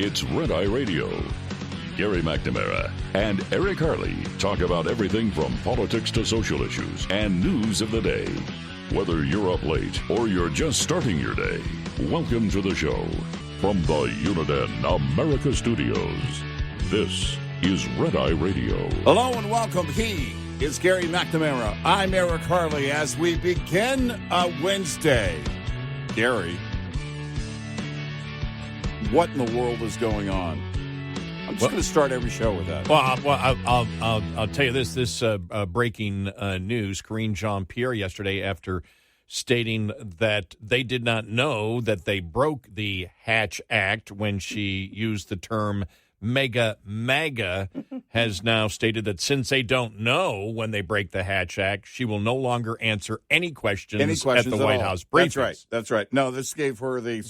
It's Red Eye Radio. Gary McNamara and Eric Harley talk about everything from politics to social issues and news of the day. Whether you're up late or you're just starting your day, welcome to the show. From the Uniden America Studios, this is Red Eye Radio. Hello and welcome. He is Gary McNamara. I'm Eric Harley as we begin a Wednesday. Gary, what in the world is going on? I'm just going to start every show with that. I'll tell you this. This breaking news, Karine Jean-Pierre yesterday, after stating that they did not know that they broke the Hatch Act when she used the term MAGA, has now stated that since they don't know when they break the Hatch Act, she will no longer answer any questions at the White House briefings. That's right. No, this gave her the...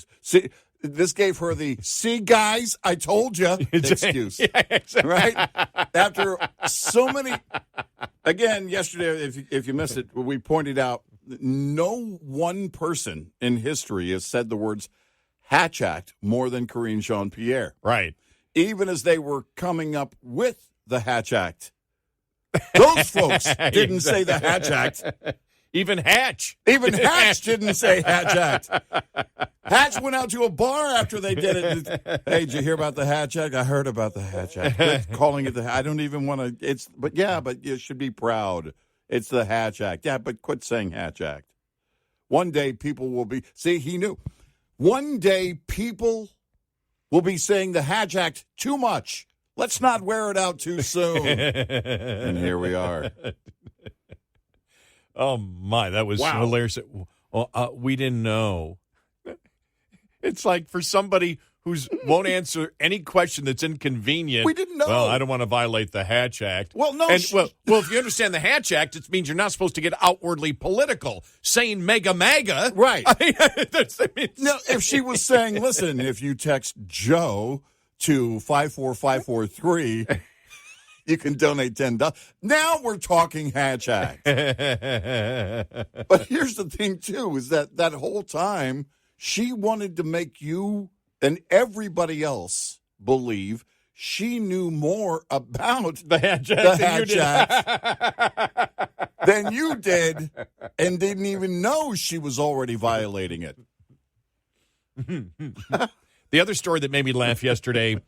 See, guys, I told you excuse. Yeah, exactly. Right? After so many... Again, yesterday, if you missed it, we pointed out no one person in history has said the words Hatch Act more than Karine Jean-Pierre. Right. Even as they were coming up with the Hatch Act. Those folks didn't say the Hatch Act. Even Hatch didn't say Hatch Act. Hatch went out to a bar after they did it. Hey, did you hear about the Hatch Act? I heard about the Hatch Act. Quit calling it I don't even want to. But you should be proud. It's the Hatch Act. Yeah, but quit saying Hatch Act. One day people will be. See, he knew. One day people will be saying the Hatch Act too much. Let's not wear it out too soon. And here we are. Oh, my, that was hilarious. Well, we didn't know. It's like for somebody who won't answer any question that's inconvenient. We didn't know. Well, I don't want to violate the Hatch Act. Well, no. Well, if you understand the Hatch Act, it means you're not supposed to get outwardly political. Saying MAGA. Right. No, if she was saying, listen, if you text Joe to 54543... you can donate $10. Now we're talking Hatch Act. But here's the thing, too, is that whole time she wanted to make you and everybody else believe she knew more about the Hatch Act than you did and didn't even know she was already violating it. The other story that made me laugh yesterday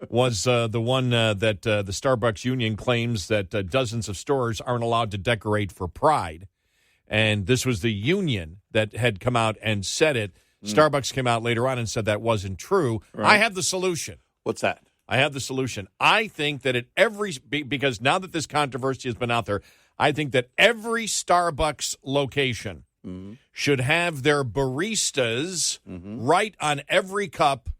was the one that the Starbucks union claims that dozens of stores aren't allowed to decorate for Pride. And this was the union that had come out and said it. Starbucks came out later on and said that wasn't true. Right. I have the solution. What's that? I have the solution. I think that because now that this controversy has been out there, I think that every Starbucks location should have their baristas write on every cup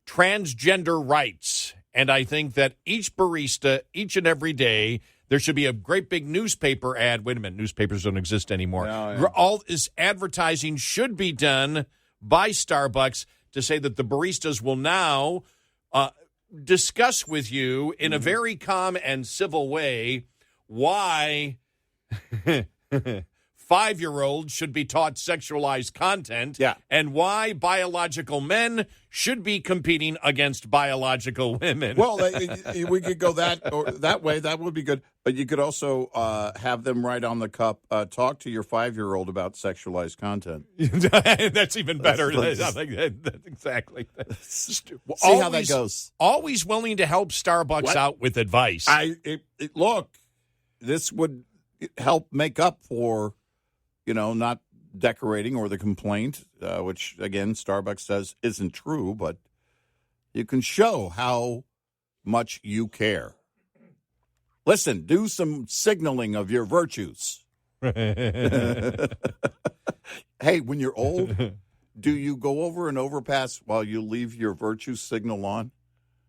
transgender rights. And I think that each barista, each and every day, there should be a great big newspaper ad. Wait a minute, newspapers don't exist anymore. No. All this advertising should be done by Starbucks to say that the baristas will now discuss with you in a very calm and civil way why 5-year-olds should be taught sexualized content, and why biological men should be competing against biological women. Well, we could go that way. That would be good. But you could also have them write on the cup, talk to your 5-year-old about sexualized content. That's even better. That's exactly. See how that goes. Always willing to help Starbucks out with advice. Look, this would help make up for not decorating or the complaint, which, again, Starbucks says isn't true, but you can show how much you care. Listen, do some signaling of your virtues. Hey, when you're old, do you go over an overpass while you leave your virtue signal on?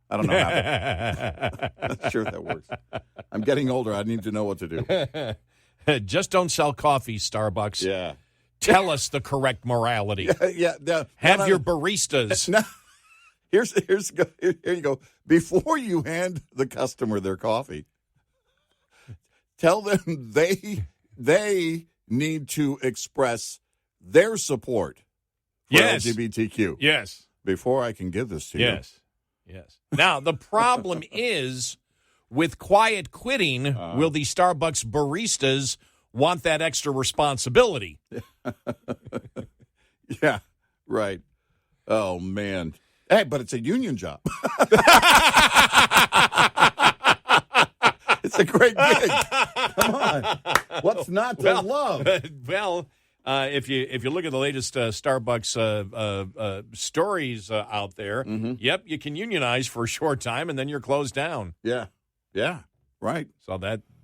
I don't know how. I'm not sure if that works. I'm getting older. I need to know what to do. Just don't sell coffee, Starbucks. Yeah. Tell us the correct morality. Have your baristas. Here you go. Before you hand the customer their coffee, tell them they need to express their support for LGBTQ. Yes. Before I can give this to you. Yes. Yes. Now, the problem is with quiet quitting, will the Starbucks baristas want that extra responsibility? Yeah, right. Oh, man. Hey, but it's a union job. It's a great gig. Come on. What's not to love? Well, if you look at the latest Starbucks stories out there, yep, you can unionize for a short time and then you're closed down. Yeah, right. So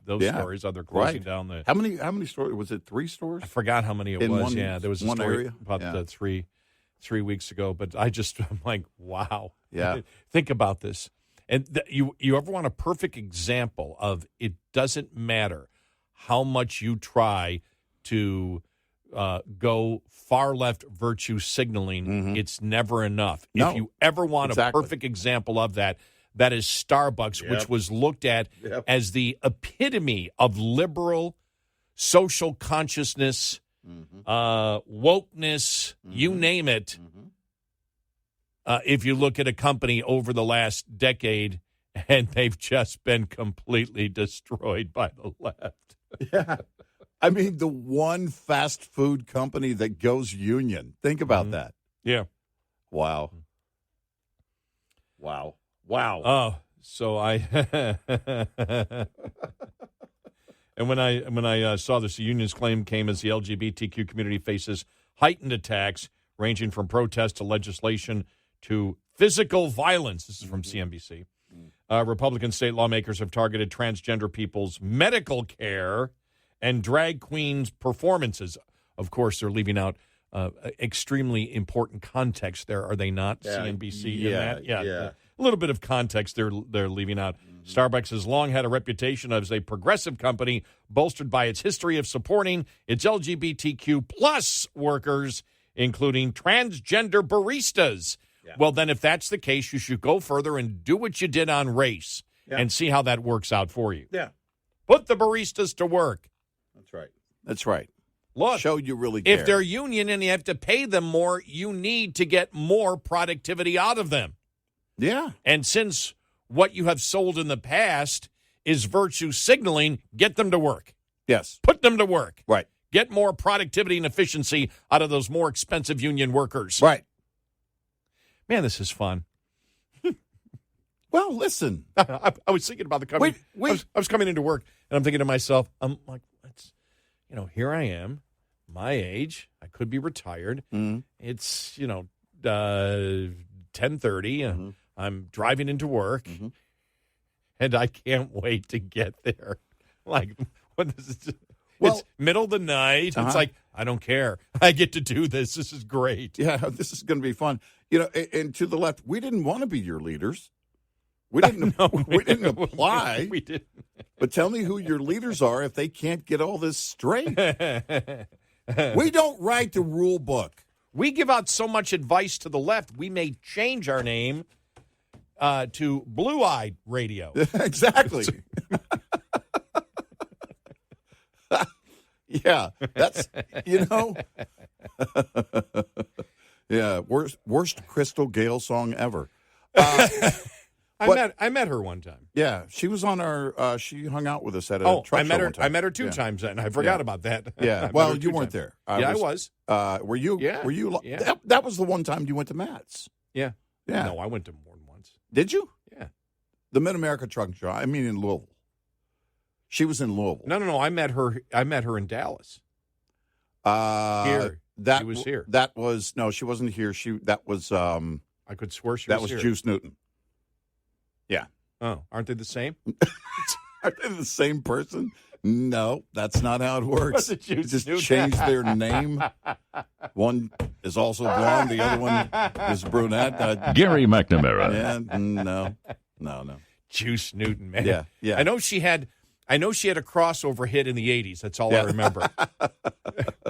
those stories are they're closing down the. How many stores? Was it 3 stores? I forgot how many it was. There was a one story area? about 3 weeks ago. But I'm like, wow. Yeah. Think about this. And you ever want a perfect example of it doesn't matter how much you try to go far left virtue signaling, it's never enough. No, if you ever want exactly. a perfect example of that, that is Starbucks, which was looked at as the epitome of liberal social consciousness, wokeness, you name it. If you look at a company over the last decade, and they've just been completely destroyed by the left. Yeah. I mean, the one fast food company that goes union. Think about that. Yeah. Wow. Oh, so I and when I saw this, the union's claim came as the LGBTQ community faces heightened attacks ranging from protests to legislation to physical violence. This is from CNBC. Republican state lawmakers have targeted transgender people's medical care and drag queens' performances. Of course, they're leaving out extremely important context there, are they not? CNBC in that? Yeah. A little bit of context they're leaving out. Starbucks has long had a reputation as a progressive company bolstered by its history of supporting its LGBTQ plus workers, including transgender baristas. Yeah. Well, then if that's the case, you should go further and do what you did on race and see how that works out for you. Yeah. Put the baristas to work. That's right. Look, show you really care. If they're union and you have to pay them more, you need to get more productivity out of them. Yeah. And since what you have sold in the past is virtue signaling, get them to work. Yes. Put them to work. Right. Get more productivity and efficiency out of those more expensive union workers. Right. Man, this is fun. Well, listen. I was thinking about the company. I was coming into work, and I'm thinking to myself, I'm like, here I am, my age. I could be retired. It's, 10:30. I'm driving into work, and I can't wait to get there. Like, what is it? Well, it's middle of the night. It's like, I don't care. I get to do this. This is great. Yeah, this is going to be fun. And to the left, we didn't want to be your leaders. We didn't. We didn't apply. We didn't. But tell me who your leaders are if they can't get all this straight. We don't write the rule book. We give out so much advice to the left. We may change our name to Blue Eyed Radio. Exactly. Yeah, that's yeah, worst Crystal Gale song ever. I met her one time. Yeah, she was on our. She hung out with us at a truck show one time. I met her 2 times, and I forgot about that. Yeah, well, you weren't there. I was. Were you? Yeah. Were you? Yeah. That was the one time you went to Matt's. Yeah. Yeah. No, I went to more than once. Did you? Yeah. The Mid-America Truck Show. I mean, in Louisville. She was in Louisville. No. I met her in Dallas. Here. She was here. That was she wasn't here. That was. I could swear she that was here. here. Juice Newton. Yeah. Oh, aren't they the same? Are they the same person? No, that's not how it works. Was it Juice Just Newton? change their name. One is also blonde. The other one is brunette. Gary McNamara. Yeah, no. Juice Newton, man. Yeah. I know she had a crossover hit in the 80s. That's all I remember.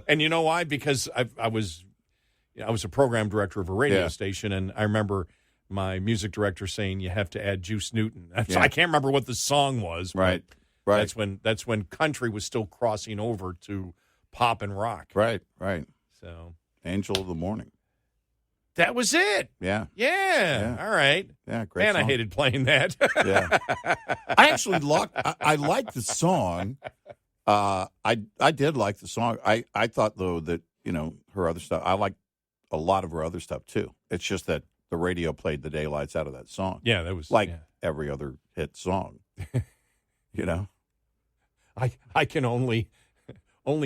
And you know why? Because I was a program director of a radio station, and I remember my music director saying you have to add Juice Newton. So I can't remember what the song was. Right. That's when country was still crossing over to pop and rock. Right. So Angel of the Morning. That was it. Yeah. Yeah. All right. Yeah, great Man, song. I hated playing that. Yeah. I actually I like the song. I did like the song. I thought, though, that, her other stuff, I like a lot of her other stuff, too. It's just that the radio played the daylights out of that song. Yeah, that was like every other hit song. I can only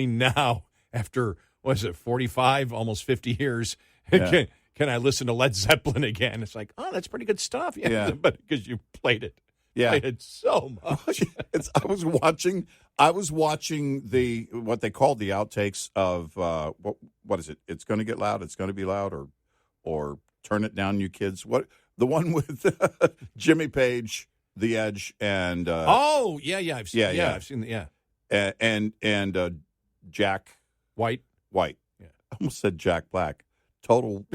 now, after, 45, almost 50 years, can I listen to Led Zeppelin again? It's like, oh, that's pretty good stuff. Yeah. But because you played it. Yeah. Played it so much. I was watching what they called the outtakes of what is it? It's going to get loud. It's going to be loud, or turn it down, you kids. What the one with Jimmy Page, The Edge, and I've seen and Jack White. Yeah, I almost said Jack Black. Total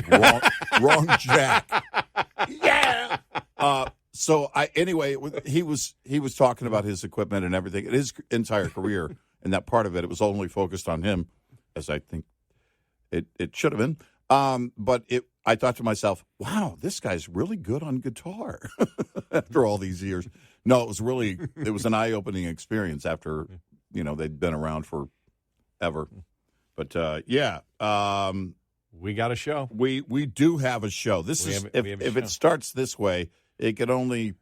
wrong Jack. Yeah. So he was talking about his equipment and everything, his entire career, and that part of it was only focused on him, as I think it should have been. But I thought to myself, wow, this guy's really good on guitar after all these years. No, it was an eye-opening experience after, they'd been around forever. But we got a show. We do have a show. If it starts this way, it could only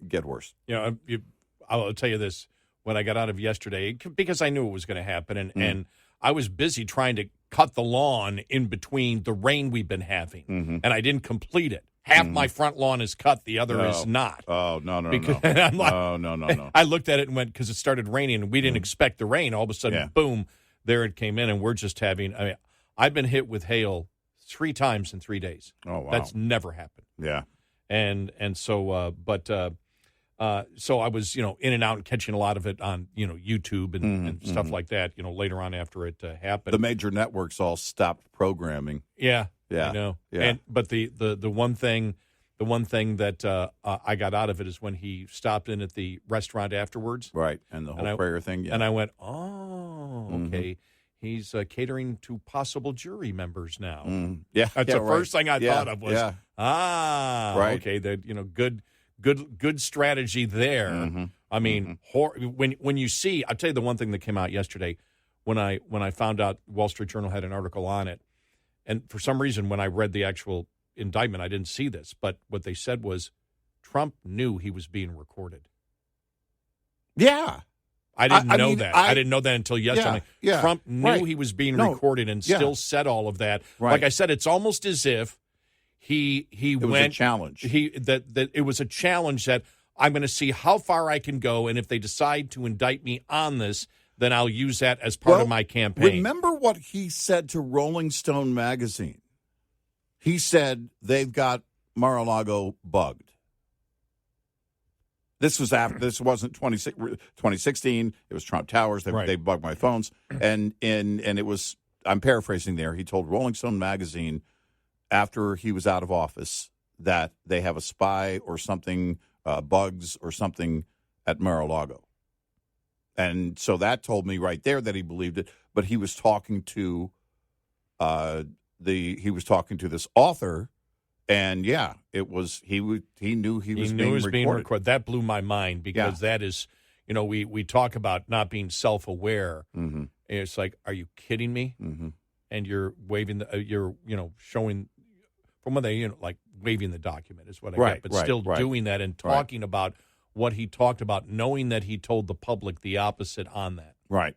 get worse. I'll tell you this. When I got out of yesterday, because I knew it was going to happen, and I was busy trying to cut the lawn in between the rain we've been having, and I didn't complete it. Half my front lawn is cut, the other is not. Oh, no. I'm like, no. I looked at it and went, because it started raining, and we didn't expect the rain. All of a sudden, boom, there it came in, and we're just having, I've been hit with hail 3 times in 3 days. Oh, wow. That's never happened. Yeah. And so, so I was, in and out and catching a lot of it on, YouTube and stuff like that, later on after it happened. The major networks all stopped programming. Yeah. Yeah. I know. Yeah. But the one thing that I got out of it is when he stopped in at the restaurant afterwards. Right. And the whole prayer thing. Yeah. And I went, oh, okay. He's catering to possible jury members now. Yeah. That's the first thing I thought of was, right. Okay. That, good strategy there. I mean, when you see, I'll tell you the one thing that came out yesterday when I found out Wall Street Journal had an article on it. And for some reason, when I read the actual indictment, I didn't see this. But what they said was Trump knew he was being recorded. Yeah. I didn't know that. I didn't know that until yesterday. Yeah. Trump knew he was being recorded and still said all of that. Right. Like I said, it's almost as if it was a challenge. That it was a challenge that I'm going to see how far I can go, and if they decide to indict me on this, then I'll use that as part of my campaign. Remember what he said to Rolling Stone magazine? He said they've got Mar-a-Lago bugged. This was after. This wasn't 2016. It was Trump Towers. They bugged my phones, and it was. I'm paraphrasing there. He told Rolling Stone magazine after he was out of office that they have a spy or something, bugs or something at Mar-a-Lago. And so that told me right there that he believed it. But he was talking to this author, and it was he knew he was being recorded. That blew my mind because that is, we talk about not being self-aware. Mm-hmm. And it's like, are you kidding me? Mm-hmm. And you're waving you're showing from when they like waving the document is what I get, but still doing that and talking about what he talked about, knowing that he told the public the opposite on that. Right.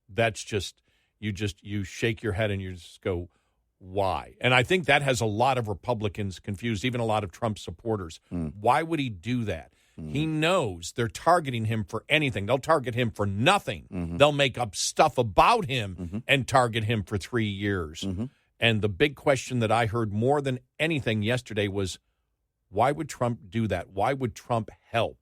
That's just you shake your head and you just go, why? And I think that has a lot of Republicans confused, even a lot of Trump supporters. Why would he do that? He knows they're targeting him for anything. They'll target him for nothing. They'll make up stuff about him and target him for 3 years. And the big question that I heard more than anything yesterday was, why would Trump do that? Why would Trump help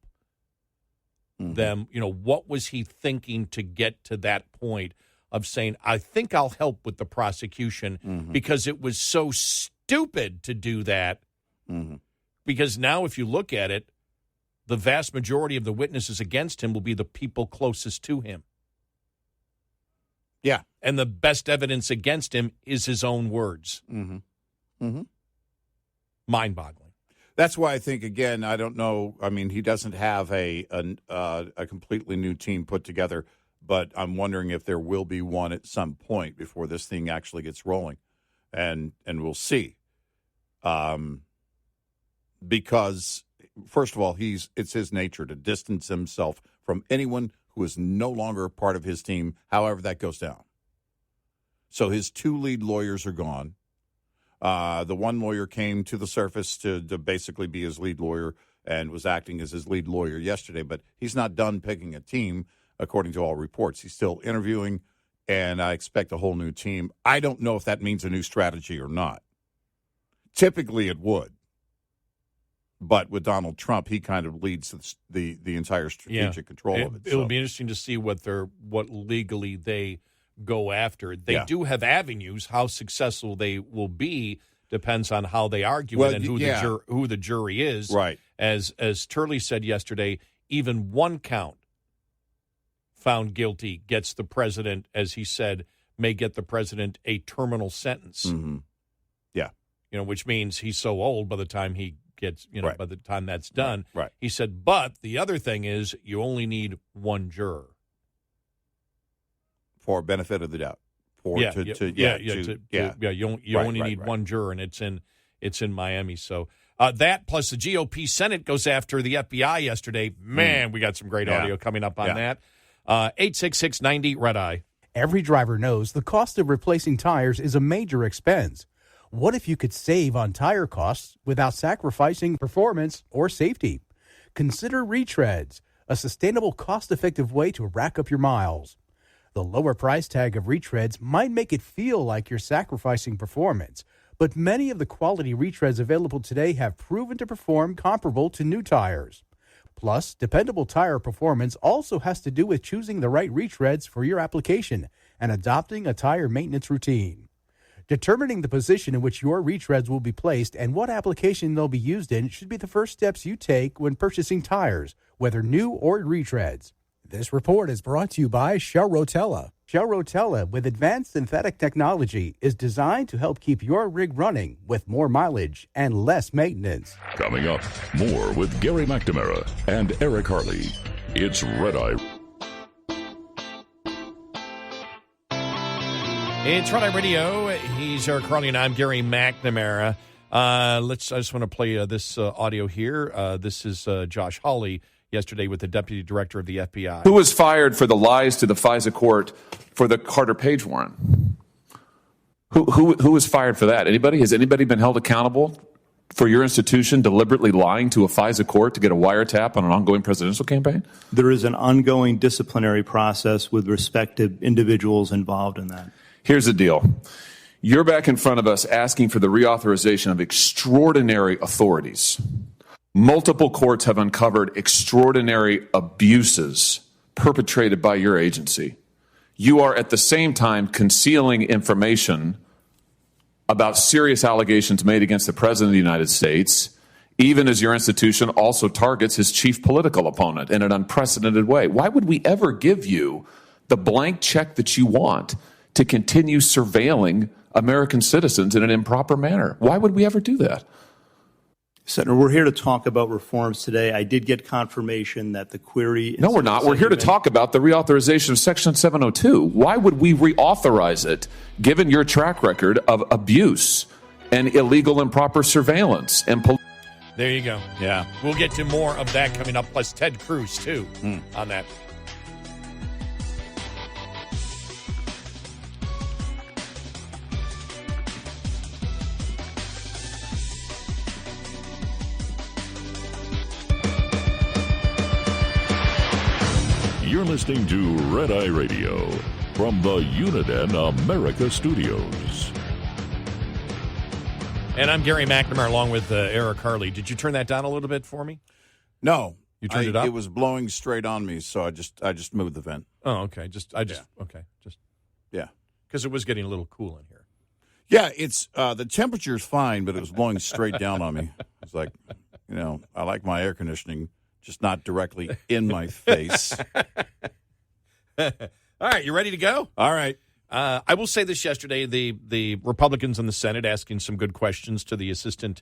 them? What was he thinking to get to that point of saying, I think I'll help with the prosecution because it was so stupid to do that. Because now if you look at it, the vast majority of the witnesses against him will be the people closest to him. Yeah. And the best evidence against him is his own words. Mm-hmm. Mind-boggling. That's why I think, again, I don't know. I mean, he doesn't have a completely new team put together, but I'm wondering if there will be one at some point before this thing actually gets rolling, and we'll see. Because first of all, it's his nature to distance himself from anyone who is no longer a part of his team, however that goes down. So his 2 lead lawyers are gone. The one lawyer came to the surface to basically be his lead lawyer and was acting as his lead lawyer yesterday, but he's not done picking a team, according to all reports. He's still interviewing, and I expect a whole new team. I don't know if that means a new strategy or not. Typically it would. But with Donald Trump, he kind of leads the entire strategic control of it. It'll be interesting to see what legally they go after. They do have avenues. How successful they will be depends on how they argue it and who the jury is. Right. As Turley said yesterday, even one count found guilty gets the president, as he said, may get the president a terminal sentence. Mm-hmm. Yeah. Which means he's so old by the time he gets, right. by the time that's done. Right. He said, but the other thing is you only need one juror. For benefit of the doubt. You only need one juror, and it's in Miami. So that plus the GOP Senate goes after the FBI yesterday. Man, we got some great audio coming up on that. 866-90-RED-EYE. Every driver knows the cost of replacing tires is a major expense. What if you could save on tire costs without sacrificing performance or safety? Consider retreads, a sustainable, cost-effective way to rack up your miles. The lower price tag of retreads might make it feel like you're sacrificing performance, but many of the quality retreads available today have proven to perform comparable to new tires. Plus, dependable tire performance also has to do with choosing the right retreads for your application and adopting a tire maintenance routine. Determining the position in which your retreads will be placed and what application they'll be used in should be the first steps you take when purchasing tires, whether new or retreads. This report is brought to you by Shell Rotella. Shell Rotella, with advanced synthetic technology, is designed to help keep your rig running with more mileage and less maintenance. Coming up, more with Gary McNamara and Eric Harley. It's Red Eye. It's Red Eye Radio. He's Eric Harley, and I'm Gary McNamara. I just want to play this audio here. This is Josh Hawley yesterday with the deputy director of the FBI. Who was fired for the lies to the FISA court for the Carter Page warrant? Who was fired for that? Anybody? Has anybody been held accountable for your institution deliberately lying to a FISA court to get a wiretap on an ongoing presidential campaign? There is an ongoing disciplinary process with respect to individuals involved in that. Here's the deal. You're back in front of us asking for the reauthorization of extraordinary authorities. Multiple courts have uncovered extraordinary abuses perpetrated by your agency. You are at the same time concealing information about serious allegations made against the President of the United States, even as your institution also targets his chief political opponent in an unprecedented way. Why would we ever give you the blank check that you want to continue surveilling American citizens in an improper manner? Why would we ever do that? Senator, we're here to talk about reforms today. I did get confirmation that the query... No, we're not. We're here to talk about the reauthorization of Section 702. Why would we reauthorize it, given your track record of abuse and illegal improper surveillance? There you go. Yeah. We'll get to more of that coming up, plus Ted Cruz, too, on that. You're listening to Red Eye Radio from the Uniden America Studios. And I'm Gary McNamara along with Eric Harley. Did you turn that down a little bit for me? No. You turned it up? It was blowing straight on me, so I just moved the vent. Oh, okay. Yeah. Because it was getting a little cool in here. Yeah, it's the temperature's fine, but it was blowing straight down on me. It's like, I like my air conditioning, just not directly in my face. All right, you ready to go? All right. I will say this yesterday, the Republicans in the Senate asking some good questions to the assistant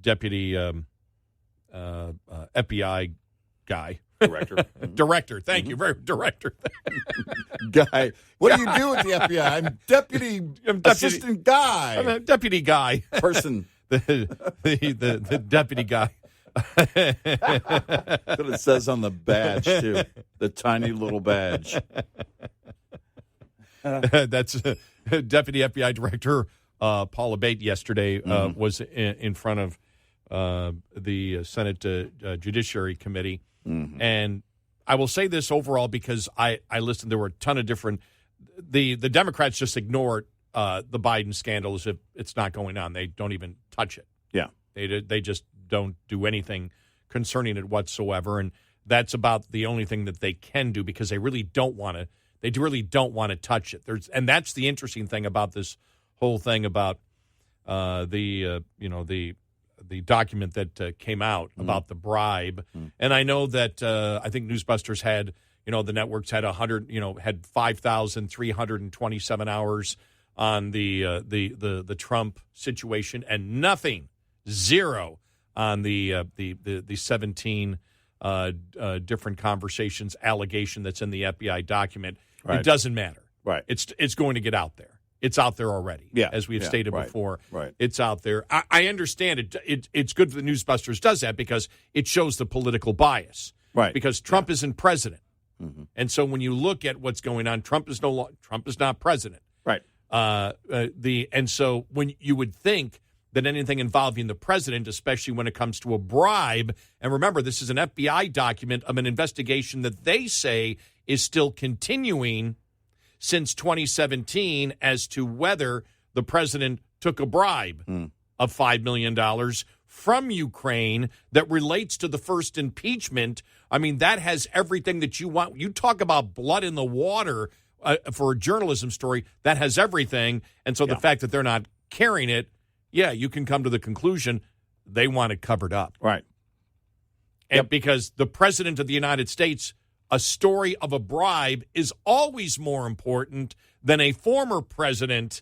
deputy FBI guy. Director. Director. Thank you. Very director. Guy. What do you do at the FBI? I'm deputy assistant guy. I'm a deputy guy. Person. the deputy guy. That's what it says on the badge, too. The tiny little badge. That's Deputy FBI Director Paul Abate yesterday was in front of the Senate Judiciary Committee. Mm-hmm. And I will say this overall because I listened. There were a ton of different – the Democrats just ignored the Biden scandal as if it's not going on. They don't even touch it. Yeah. They just don't do anything concerning it whatsoever. And that's about the only thing that they can do because they really don't want to – they really don't want to touch it. And that's the interesting thing about this whole thing about the document that came out about the bribe. And I know that I think Newsbusters had, the networks had had 5,327 hours on the Trump situation and nothing, zero on the 17 different conversations allegation that's in the FBI document. Right. It doesn't matter. Right. It's going to get out there. It's out there already. Yeah. As we have stated before. Right. It's out there. I understand it. It's good that Newsbusters does that because it shows the political bias. Right. Because Trump isn't president. Mm-hmm. And so when you look at what's going on, Trump is not president. Right. And so when you would think that anything involving the president, especially when it comes to a bribe, and remember, this is an FBI document of an investigation that they say is still continuing since 2017 as to whether the president took a bribe of $5 million from Ukraine that relates to the first impeachment. I mean, that has everything that you want. You talk about blood in the water for a journalism story, that has everything. And so the fact that they're not carrying it, you can come to the conclusion they want it covered up. Right. And because the president of the United States, a story of a bribe is always more important than a former president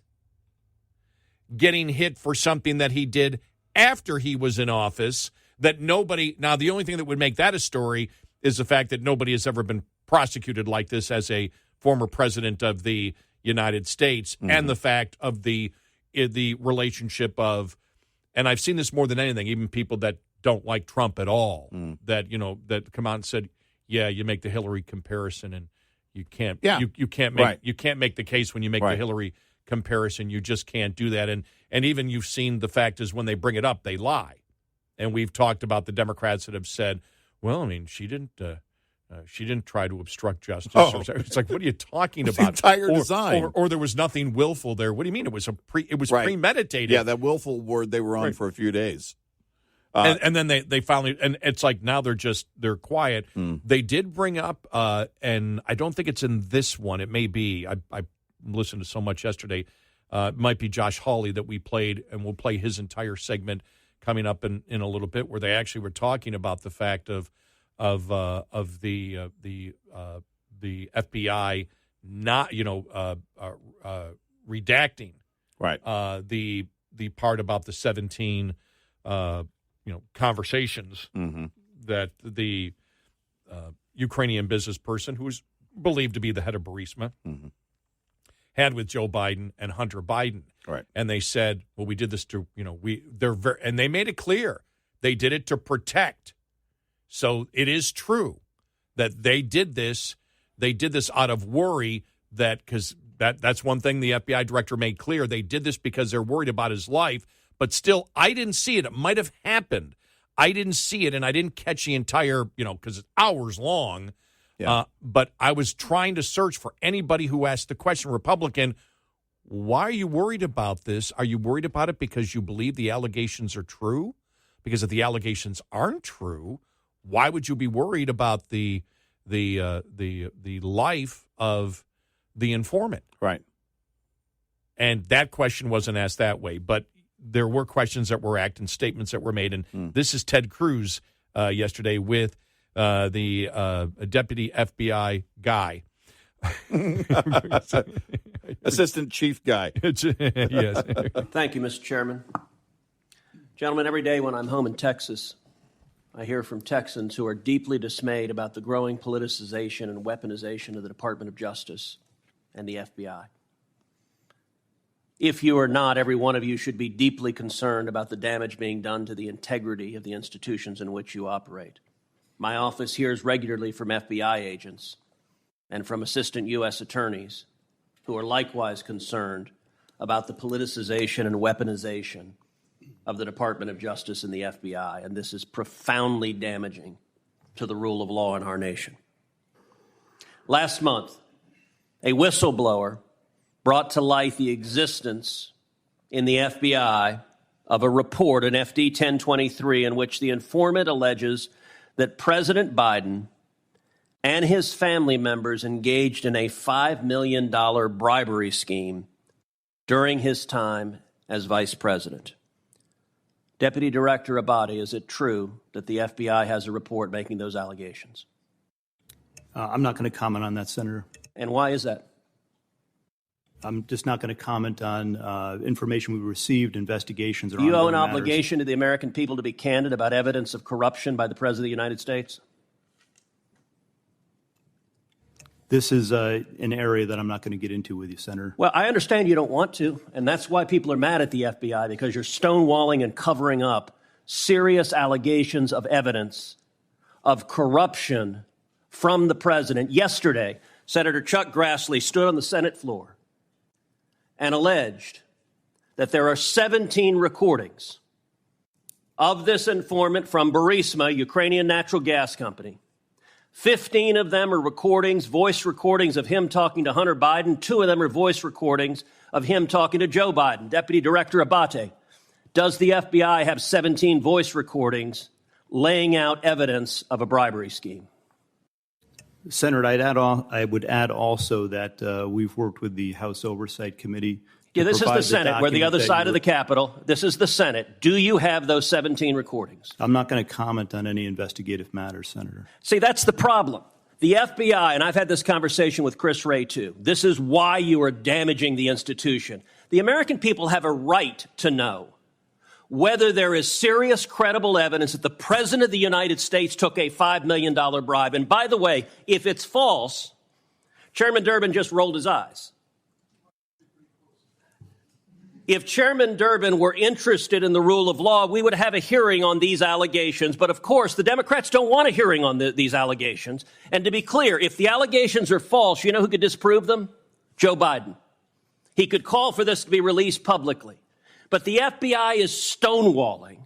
getting hit for something that he did after he was in office that nobody – now, the only thing that would make that a story is the fact that nobody has ever been prosecuted like this as a former president of the United States and the fact of the relationship of – and I've seen this more than anything, even people that don't like Trump at all, that come out and said – you make the Hillary comparison, and you can't. Yeah. You can't make the case when you make the Hillary comparison. You just can't do that. And even you've seen the fact is when they bring it up, they lie. And we've talked about the Democrats that have said, "Well, I mean, she didn't try to obstruct justice." Oh. It's like, what are you talking It's about? The entire design, or there was nothing willful there. What do you mean? It was premeditated. Yeah, that willful word they were on for a few days. And then they finally, and it's like now they're quiet. They did bring up, and I don't think it's in this one. It may be. I listened to so much yesterday. It might be Josh Hawley that we played, and we'll play his entire segment coming up in a little bit, where they actually were talking about the fact of the FBI not redacting the part about the 17 conversations that the Ukrainian business person, who's believed to be the head of Burisma, had with Joe Biden and Hunter Biden. Right. And they said, well, we did this to, and they made it clear they did it to protect. So it is true that they did this out of worry because that's one thing the FBI director made clear. They did this because they're worried about his life. But still, I didn't see it. It might have happened. I didn't see it, and I didn't catch the entire, because it's hours long. Yeah. But I was trying to search for anybody who asked the question, Republican, why are you worried about this? Are you worried about it because you believe the allegations are true? Because if the allegations aren't true, why would you be worried about the life of the informant? Right. And that question wasn't asked that way, but there were questions that were asked and statements that were made. And this is Ted Cruz yesterday with the deputy FBI guy. Assistant chief guy. Yes. Thank you, Mr. Chairman. Gentlemen, every day when I'm home in Texas, I hear from Texans who are deeply dismayed about the growing politicization and weaponization of the Department of Justice and the FBI. If you are not, every one of you should be deeply concerned about the damage being done to the integrity of the institutions in which you operate. My office hears regularly from FBI agents and from assistant U.S. attorneys who are likewise concerned about the politicization and weaponization of the Department of Justice and the FBI, and this is profoundly damaging to the rule of law in our nation. Last month, a whistleblower brought to light the existence in the FBI of a report, an FD 1023, in which the informant alleges that President Biden and his family members engaged in a $5 million bribery scheme during his time as vice president. Deputy Director Abate, is it true that the FBI has a report making those allegations? I'm not going to comment on that, Senator. And why is that? I'm just not going to comment on information we received, investigations. Do you owe an obligation to the American people to be candid about evidence of corruption by the President of the United States? This is an area that I'm not going to get into with you, Senator. Well, I understand you don't want to, and that's why people are mad at the FBI, because you're stonewalling and covering up serious allegations of evidence of corruption from the president. Yesterday, Senator Chuck Grassley stood on the Senate floor and alleged that there are 17 recordings of this informant from Burisma, Ukrainian natural gas company. 15 of them are recordings, voice recordings of him talking to Hunter Biden. 2 of them are voice recordings of him talking to Joe Biden. Deputy Director Abate, does the FBI have 17 voice recordings laying out evidence of a bribery scheme? Senator, I would add also that we've worked with the House Oversight Committee. Yeah, this is the Senate. We're the other side of the Capitol. This is the Senate. Do you have those 17 recordings? I'm not going to comment on any investigative matters, Senator. See, that's the problem. The FBI, and I've had this conversation with Chris Wray too, this is why you are damaging the institution. The American people have a right to know whether there is serious, credible evidence that the President of the United States took a $5 million bribe. And by the way, if it's false, Chairman Durbin just rolled his eyes. If Chairman Durbin were interested in the rule of law, we would have a hearing on these allegations. But of course, the Democrats don't want a hearing on these allegations. And to be clear, if the allegations are false, you know who could disprove them? Joe Biden. He could call for this to be released publicly. But the FBI is stonewalling.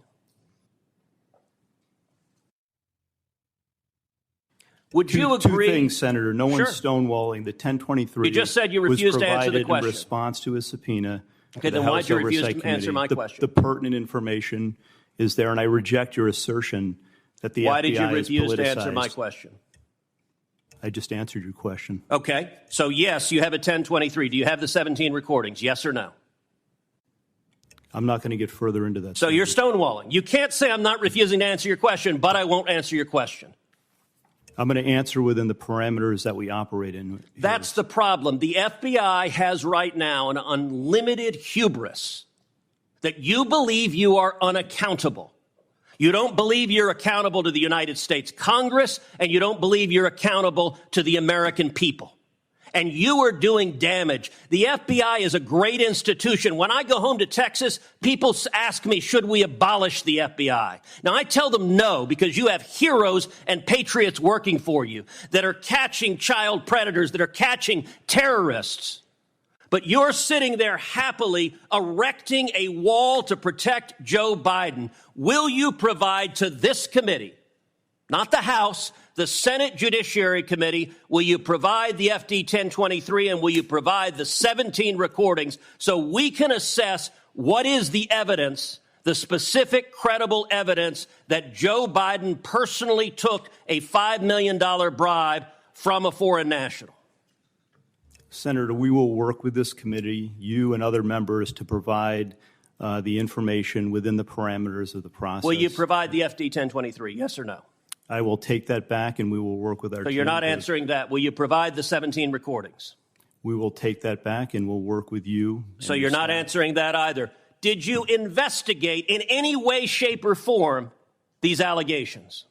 Would you agree? Two things, Senator. No one's stonewalling. The 1023 you just said you refused to answer the question. In response to a subpoena. Okay, then why did you refuse to answer my question? The pertinent information is there, and I reject your assertion that the FBI is politicized. Why did you refuse to answer my question? I just answered your question. Okay, so yes, you have a 1023. Do you have the 17 recordings, yes or no? I'm not going to get further into that. So you're stonewalling. You can't say I'm not refusing to answer your question, but I won't answer your question. I'm going to answer within the parameters that we operate in. Here. That's the problem. The FBI has right now an unlimited hubris that you believe you are unaccountable. You don't believe you're accountable to the United States Congress, and you don't believe you're accountable to the American people. And you are doing damage. The FBI is a great institution. When I go home to Texas, people ask me, should we abolish the FBI? Now, I tell them no, because you have heroes and patriots working for you that are catching child predators, that are catching terrorists. But you're sitting there happily erecting a wall to protect Joe Biden. Will you provide to this committee, not the House, the Senate Judiciary Committee, will you provide the FD 1023 and will you provide the 17 recordings so we can assess what is the evidence, the specific credible evidence that Joe Biden personally took a $5 million bribe from a foreign national? Senator, we will work with this committee, you and other members, to provide the information within the parameters of the process. Will you provide the FD 1023, yes or no? I will take that back, and we will work with our So team. you're not answering that. Will you provide the 17 recordings? We will take that back, and we'll work with you. So you're not answering that either. Did you investigate in any way, shape, or form these allegations?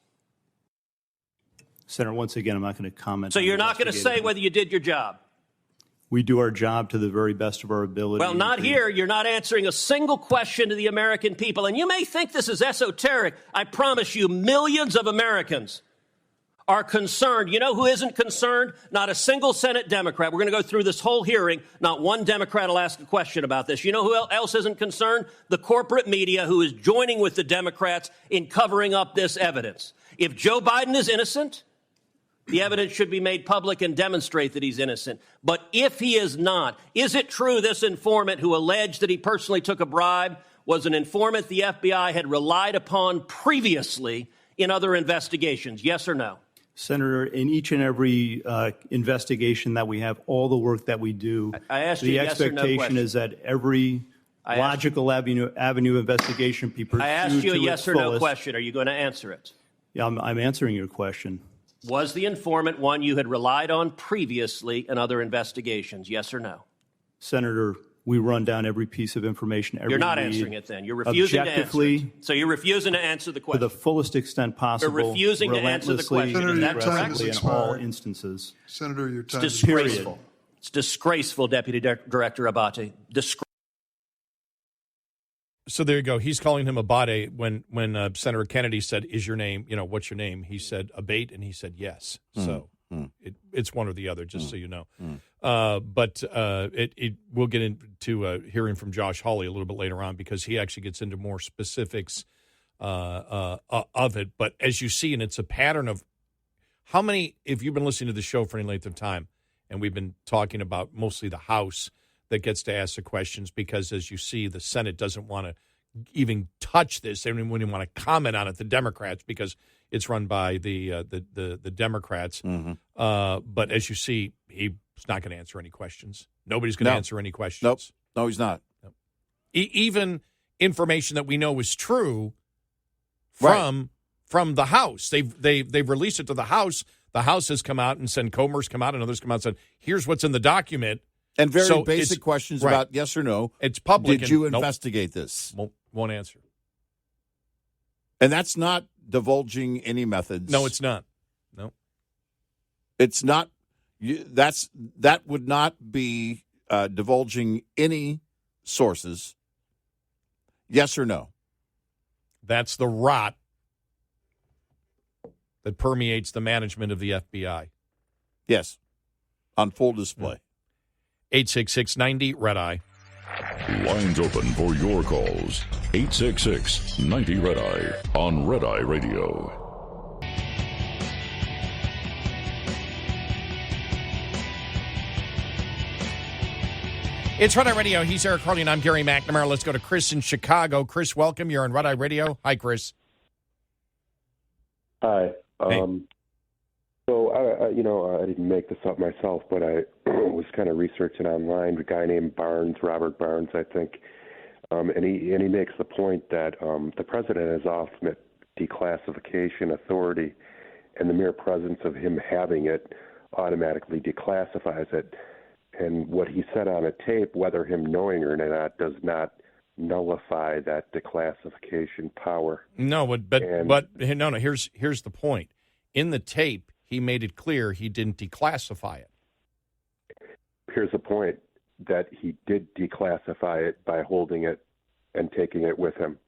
Senator, once again, I'm not going to comment. So on you're not going to say investigating. whether you did your job? We do our job to the very best of our ability. Well, not here. You're not answering a single question to the American people. And you may think this is esoteric. I promise you, millions of Americans are concerned. You know who isn't concerned? Not a single Senate Democrat. We're going to go through this whole hearing. Not one Democrat will ask a question about this. You know who else isn't concerned? The corporate media, who is joining with the Democrats in covering up this evidence. If Joe Biden is innocent, the evidence should be made public and demonstrate that he's innocent. But if he is not, is it true this informant who alleged that he personally took a bribe was an informant the FBI had relied upon previously in other investigations? Yes or no? Senator, in each and every investigation that we have, all the work that we do, I asked you the yes or no expectation question. is that every logical avenue of investigation be pursued I asked you a to yes its or no fullest. question. Are you going to answer it? Yeah, I'm answering your question. Was the informant one you had relied on previously in other investigations? Yes or no? Senator, we run down every piece of information. Every You're not lead, answering it then. You're refusing to answer objectively, it. So you're refusing to answer the to question. the fullest extent possible. You're refusing to answer the relentlessly, question. Is that and correct? aggressively in all instances. Senator, your It's time is disgraceful. It's disgraceful, Deputy Director Abate. So there you go. He's calling him Abate when Senator Kennedy said, "Is your name? What's your name?" He said Abate, and he said yes. So it's one or the other, just so you know. But we'll get into hearing from Josh Hawley a little bit later on because he actually gets into more specifics of it. But as you see, and it's a pattern of how many. If you've been listening to the show for any length of time, and we've been talking about mostly the House that gets to ask the questions because, as you see, the Senate doesn't want to even touch this. They don't even want to comment on it, the Democrats, because it's run by the Democrats. But as you see, he's not going to answer any questions. Nobody's going to answer any questions. Nope. No, he's not. Nope. Even information that we know is true from the House. They've released it to the House. The House has come out and said, Comer's come out and others come out and said, here's what's in the document. And very basic questions about yes or no. It's public. Did you investigate this? Won't answer. And that's not divulging any methods. No, it's not. No. It's not. That would not be divulging any sources. Yes or no? That's the rot that permeates the management of the FBI. Yes. On full display. 866-90-RED-EYE. Lines open for your calls. 866-90-RED-EYE on Red Eye Radio. It's Red Eye Radio. He's Eric Harley, and I'm Gary McNamara. Let's go to Chris in Chicago. Chris, welcome. You're on Red Eye Radio. Hi, Chris. Hi. Hey. So, I didn't make this up myself, but I was kind of researching online. A guy named Barnes, Robert Barnes, I think, and he makes the point that the president has ultimate declassification authority, and the mere presence of him having it automatically declassifies it. And what he said on a tape, whether him knowing or not, does not nullify that declassification power. No, but here's the point. In the tape, he made it clear he didn't declassify it. Here's the point, that he did declassify it by holding it and taking it with him.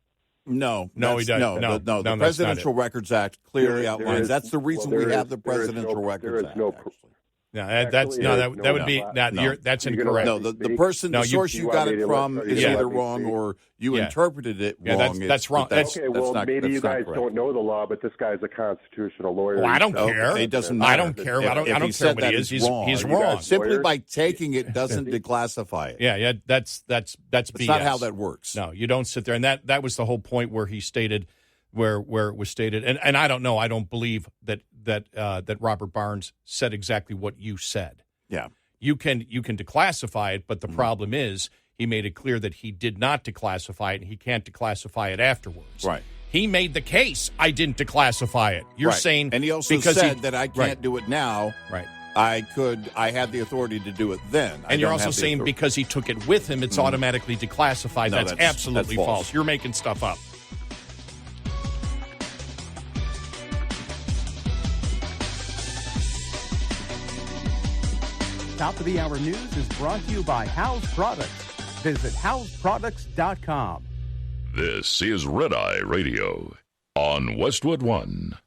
No, he doesn't. No, the Presidential Records Act clearly outlines. That's the reason we have the Presidential Records Act. No, that would be that's incorrect. No, the source you got it from is either wrong or you interpreted it wrong. That's wrong. Maybe you guys don't know the law, but this guy's a constitutional lawyer. Well, I don't care. It doesn't I matter. don't care. I don't care what he is. He's wrong. Simply by taking it doesn't declassify it. Yeah. That's That's BS. not how that works. No, you don't sit there. And that was the whole point where he stated where it was stated. And I don't know. I don't believe that Robert Barnes said exactly what you said. Yeah. You can declassify it, but the problem is he made it clear that he did not declassify it, and he can't declassify it afterwards. Right. he made the case, I didn't declassify it. You're Right. saying and he also because said that I can't Right. do it now. Right. I had the authority to do it then. I And you're don't also have the saying authority. because he took it with him, it's automatically declassified. No, that's absolutely that's false. false. You're making stuff up. Top of the Hour News is brought to you by House Products. Visit houseproducts.com. This is Red Eye Radio on Westwood One.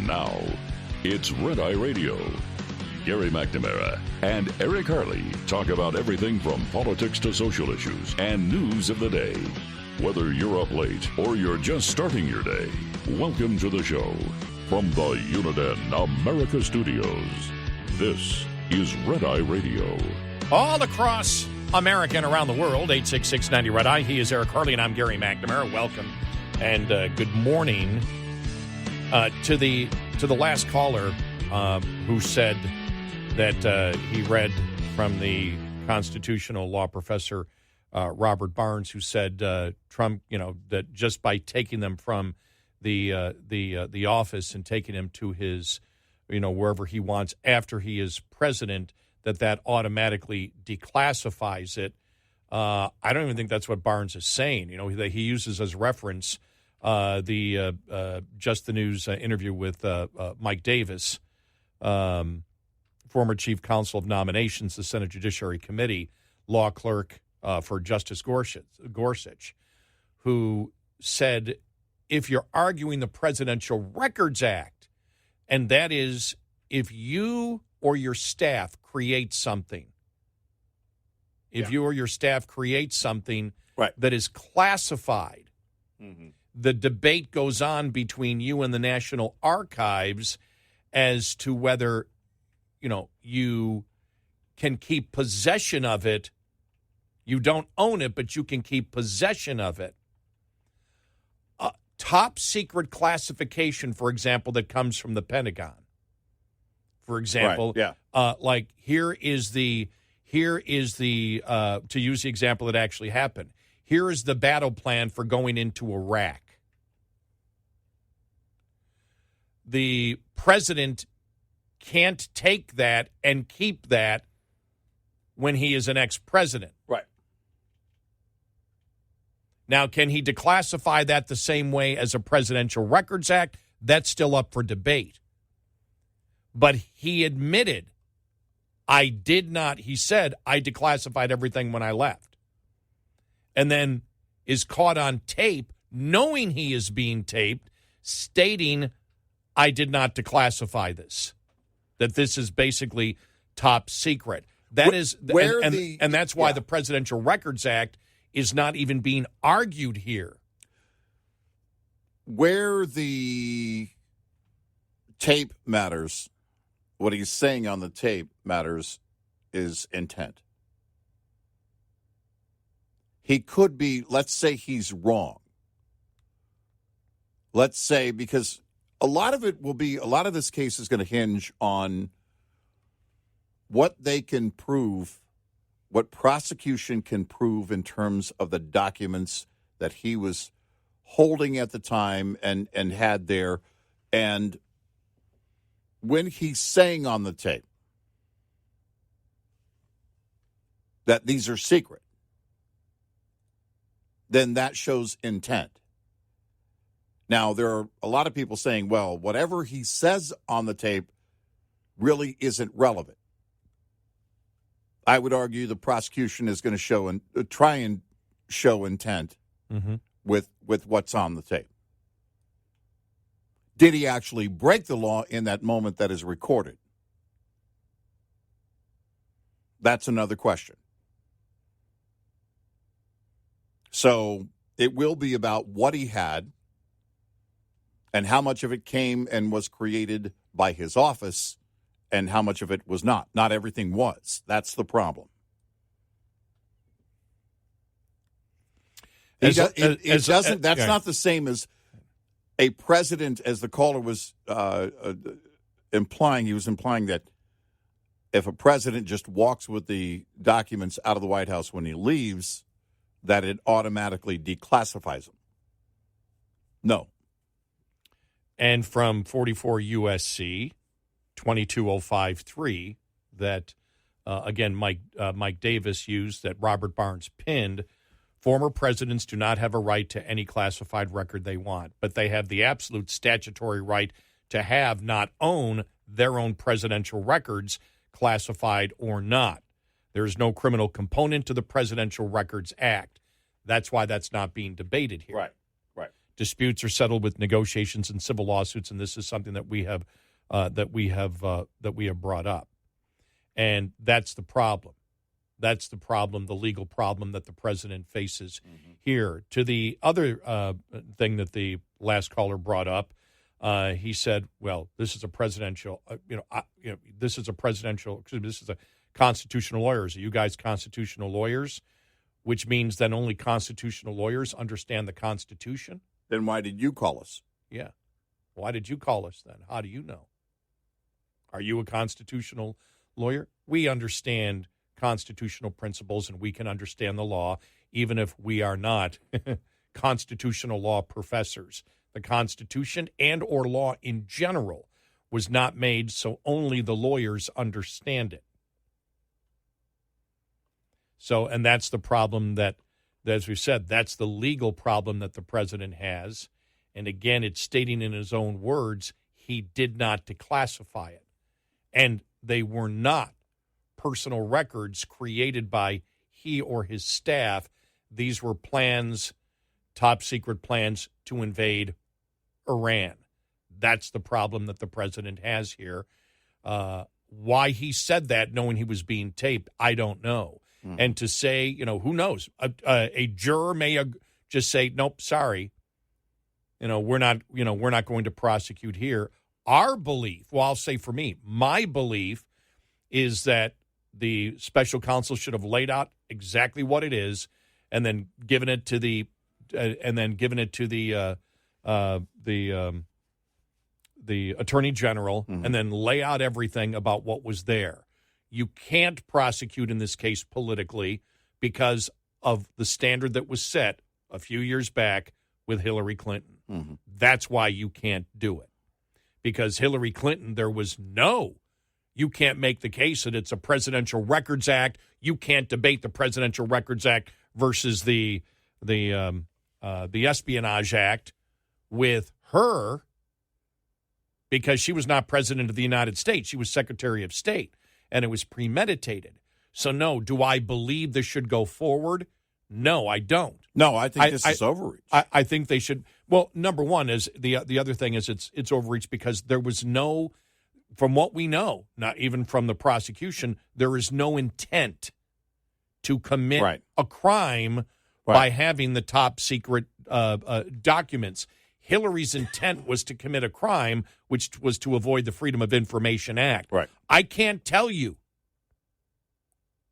Now, it's Red Eye Radio. Gary McNamara and Eric Harley talk about everything from politics to social issues and news of the day. Whether you're up late or you're just starting your day, welcome to the show. From the Uniden America Studios, this is Red Eye Radio. All across America and around the world, 866-90 Red Eye. He is Eric Harley, and I'm Gary McNamara. Welcome and good morning to the last caller who said that he read from the constitutional law professor Robert Barnes, who said Trump, that just by taking them from the office and taking him to his, wherever he wants after he is president, that automatically declassifies it. I don't even think that's what Barnes is saying. He uses as reference the Just the News interview with Mike Davis, former chief counsel of nominations, the Senate Judiciary Committee, law clerk for Justice Gorsuch, who said, if you're arguing the Presidential Records Act, and that is if you or your staff create something, you or your staff create something that is classified, the debate goes on between you and the National Archives as to whether, you can keep possession of it. You don't own it, but you can keep possession of it. Top secret classification, for example, that comes from the Pentagon. For example, like here is the to use the example that actually happened. Here is the battle plan for going into Iraq. The president can't take that and keep that when he is an ex-president. Right. Now, can he declassify that the same way as a Presidential Records Act? That's still up for debate. But he admitted, he said, I declassified everything when I left. And then is caught on tape, knowing he is being taped, stating, I did not declassify this. That this is basically top secret. That is, and that's why the Presidential Records Act is not even being argued here. Where the tape matters, what he's saying on the tape matters, is intent. He could be, let's say he's wrong. Let's say, because a lot of this case is going to hinge on what they can prove, what prosecution can prove in terms of the documents that he was holding at the time and had there. And when he's saying on the tape that these are secret, then that shows intent. Now, there are a lot of people saying, well, whatever he says on the tape really isn't relevant. I would argue the prosecution is going to try and show intent with what's on the tape. Did he actually break the law in that moment that is recorded? That's another question. So it will be about what he had and how much of it came and was created by his office and how much of it was not. Not everything was. That's the problem. That's yeah. not the same as a president, as the caller was implying. He was implying that if a president just walks with the documents out of the White House when he leaves, that it automatically declassifies them. No. And from 44 USC 22053, that, again, Mike Davis used, that Robert Barnes pinned, former presidents do not have a right to any classified record they want, but they have the absolute statutory right to have, not own, their own presidential records, classified or not. There is no criminal component to the Presidential Records Act. That's why that's not being debated here. Right. Disputes are settled with negotiations and civil lawsuits, and this is something that we have brought up, and that's the problem. That's the problem, the legal problem that the president faces here. To the other thing that the last caller brought up, he said, "Well, this is a presidential. This is a presidential. Excuse me, this is a constitutional lawyers. Are you guys constitutional lawyers?" Which means that only constitutional lawyers understand the Constitution. Then why did you call us? Yeah. Why did you call us then? How do you know? Are you a constitutional lawyer? We understand constitutional principles and we can understand the law, even if we are not constitutional law professors. The Constitution and or law in general was not made so only the lawyers understand it. So, and that's the problem that, as we said, that's the legal problem that the president has. And again, it's stating in his own words, he did not declassify it. And they were not personal records created by he or his staff. These were plans, top secret plans to invade Iran. That's the problem that the president has here. Why he said that, knowing he was being taped, I don't know. And to say, who knows? A juror may just say, nope, sorry. We're not going to prosecute here. Our belief, well, I'll say for me, my belief is that the special counsel should have laid out exactly what it is, and then given it to the attorney general, and then lay out everything about what was there. You can't prosecute in this case politically because of the standard that was set a few years back with Hillary Clinton. That's why you can't do it. Because Hillary Clinton, you can't make the case that it's a Presidential Records Act. You can't debate the Presidential Records Act versus the Espionage Act with her, because she was not President of the United States. She was Secretary of State. And it was premeditated. So, no, do I believe this should go forward? No, I don't. No, I think this is overreach. I think they should. Well, number one is the other thing is it's overreach because there was no, from what we know, not even from the prosecution, there is no intent to commit a crime by having the top secret documents. Hillary's intent was to commit a crime, which was to avoid the Freedom of Information Act. Right. I can't tell you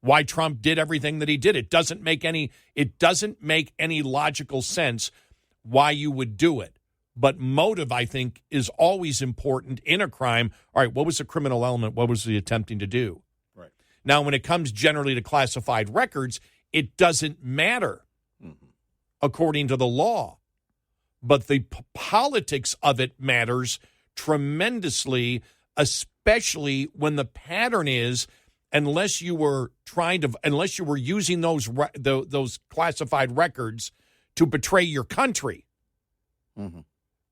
why Trump did everything that he did. It doesn't make any logical sense why you would do it. But motive, I think, is always important in a crime. All right, what was the criminal element? What was he attempting to do? Right. Now, when it comes generally to classified records, it doesn't matter according to the law. But the politics of it matters tremendously, especially when the pattern is, unless you were using those classified records to betray your country.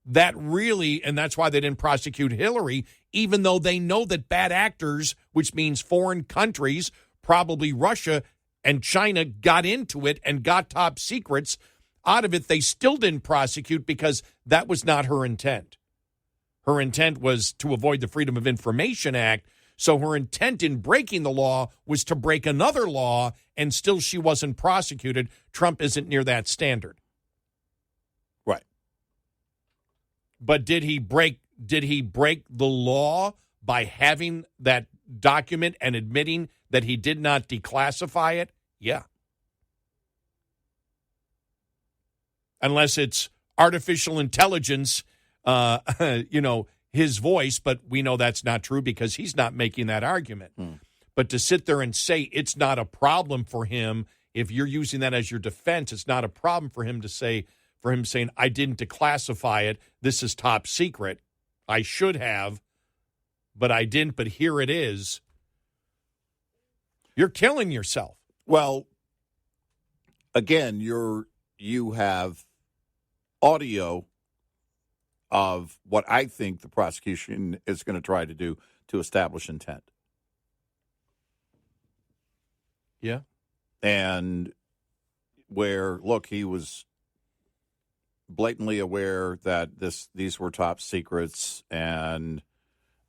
That really, and that's why they didn't prosecute Hillary, even though they know that bad actors, which means foreign countries, probably Russia and China, got into it and got top secrets out of it. They still didn't prosecute because that was not her intent. Her intent was to avoid the Freedom of Information Act. So her intent in breaking the law was to break another law, and still she wasn't prosecuted. Trump isn't near that standard. Right. But did he break the law by having that document and admitting that he did not declassify it? Yeah. unless it's artificial intelligence, his voice, but we know that's not true because he's not making that argument. But to sit there and say it's not a problem for him, if you're using that as your defense, it's not a problem for him saying, I didn't declassify it. This is top secret. I should have, but I didn't, but here it is. You're killing yourself. Well, again, you have audio of what I think the prosecution is going to try to do to establish intent. Yeah. And where, look, he was blatantly aware that these were top secrets and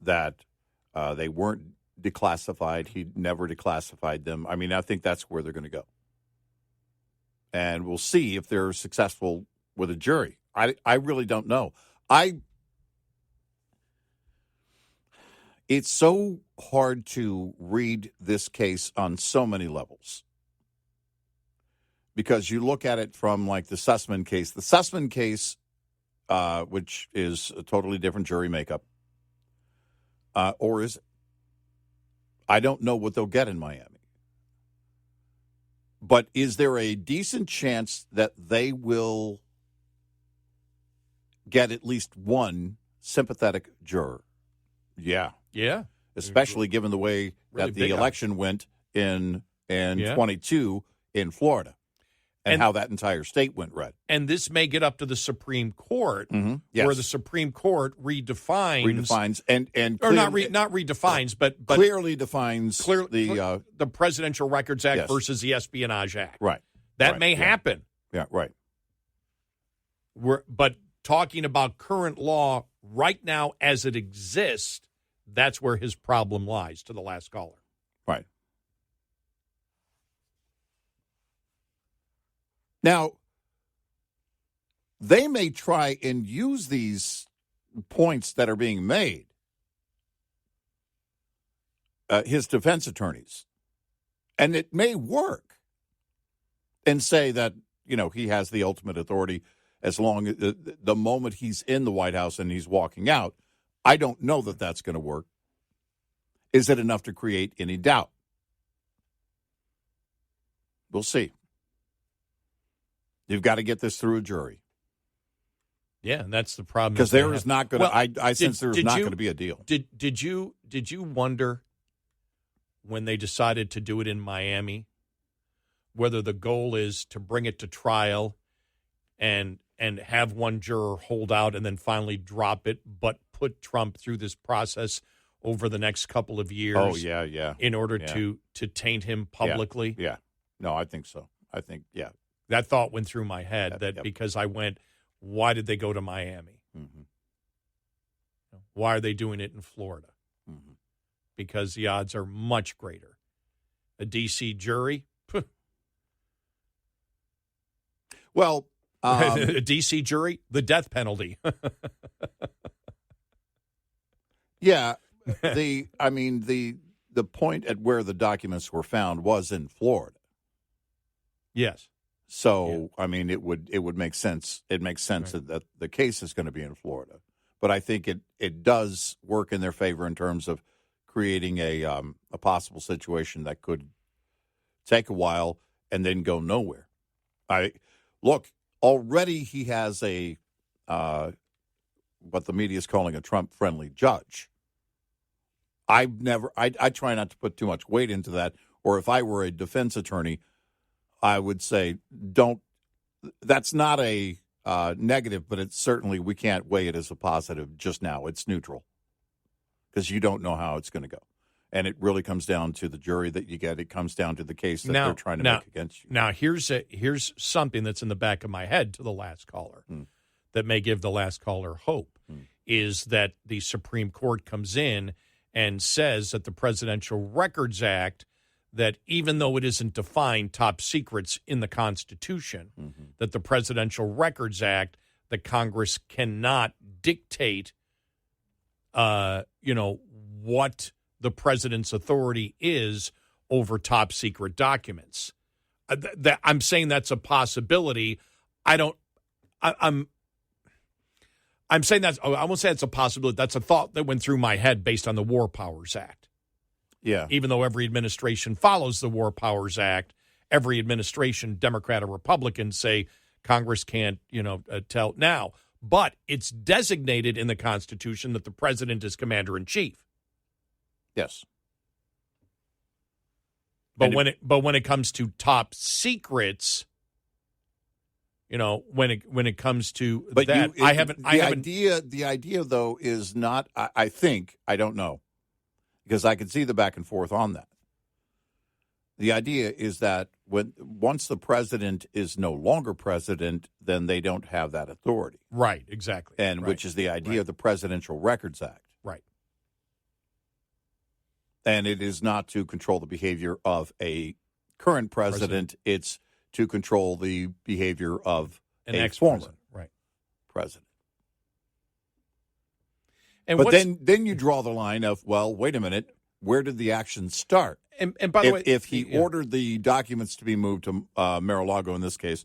that they weren't declassified. He never declassified them. I mean, I think that's where they're going to go. And we'll see if they're successful with a jury. I really don't know. It's so hard to read this case on so many levels because you look at it from like the Sussman case. The Sussman case, which is a totally different jury makeup, or is it? I don't know what they'll get in Miami. But is there a decent chance that they will get at least one sympathetic juror? Yeah. Yeah. Especially given the way Really that the election went in 22 in Florida and how that entire state went red. And this may get up to the Supreme Court, Yes. where the Supreme Court redefines and or not redefines, but clearly defines the Presidential Records Act Yes. versus the Espionage Act. Right. That Right. may Yeah. happen. Yeah, right. But talking about current law right now as it exists, that's where his problem lies, to the last caller. Right. Now, they may try and use these points that are being made, his defense attorneys, and it may work, and say that, he has the ultimate authority as long as the moment he's in the White House and he's walking out. I don't know that that's going to work. Is it enough to create any doubt? We'll see. You've got to get this through a jury. Yeah, and that's the problem. Because there is not going to. I sense there is not going to be a deal. Did you wonder when they decided to do it in Miami whether the goal is to bring it to trial and have one juror hold out and then finally drop it, but put Trump through this process over the next couple of years? Oh yeah. In order to taint him publicly. Yeah. No, I think so. I think That thought went through my head because I went, why did they go to Miami? Mm-hmm. Why are they doing it in Florida? Mm-hmm. Because the odds are much greater. A D.C. jury? Well, a D.C. jury? The death penalty. Yeah. The point at where the documents were found was in Florida. Yes. So, yeah. It would make sense. It makes sense that the case is going to be in Florida. But I think it does work in their favor in terms of creating a possible situation that could take a while and then go nowhere. Look, already he has a what the media is calling a Trump-friendly judge. I try not to put too much weight into that. Or if I were a defense attorney, I would say that's not a negative, but it's certainly, we can't weigh it as a positive just now. It's neutral because you don't know how it's going to go. And it really comes down to the jury that you get. It comes down to the case that they're trying to make against you. Now, here's something that's in the back of my head to the last caller that may give the last caller hope, is that the Supreme Court comes in and says that the Presidential Records Act, that even though it isn't defined top secrets in the Constitution, that the Presidential Records Act, that Congress cannot dictate, what the president's authority is over top secret documents. I'm saying that's a possibility. I don't I'm saying that's. I won't say it's a possibility. That's a thought that went through my head based on the War Powers Act. Yeah. Even though every administration follows the War Powers Act, every administration, Democrat or Republican, say Congress can't, tell now. But it's designated in the Constitution that the president is commander-in-chief. Yes. But when it comes to top secrets, when it comes to that, the idea though is not. I think I don't know, because I can see the back and forth on that. The idea is that once the president is no longer president, then they don't have that authority. Right, exactly. And which is the idea of the Presidential Records Act. Right. And it is not to control the behavior of a current president. It's to control the behavior of a former president. And but then you draw the line of, well, wait a minute, where did the action start? And by the way, if he ordered the documents to be moved to Mar-a-Lago in this case,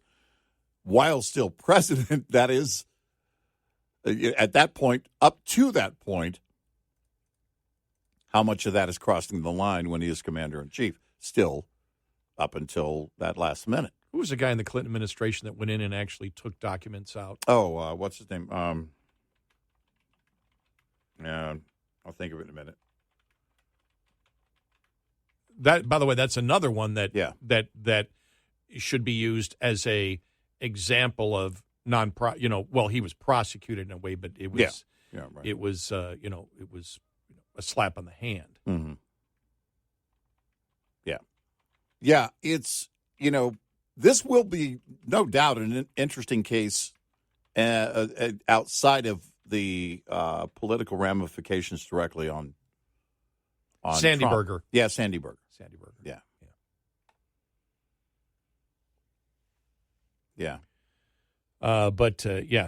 while still president, that is, at that point, up to that point, how much of that is crossing the line when he is commander-in-chief? Still, up until that last minute. Who was the guy in the Clinton administration that went in and actually took documents out? Oh, what's his name? Yeah, I'll think of it in a minute. That, by the way, that's another one that should be used as a example of well, he was prosecuted in a way, but it was it was it was a slap on the hand. Mm-hmm. Yeah, it's this will be no doubt an interesting case outside of the political ramifications directly on Sandy Trump. Berger. Yeah, Sandy Berger. Yeah.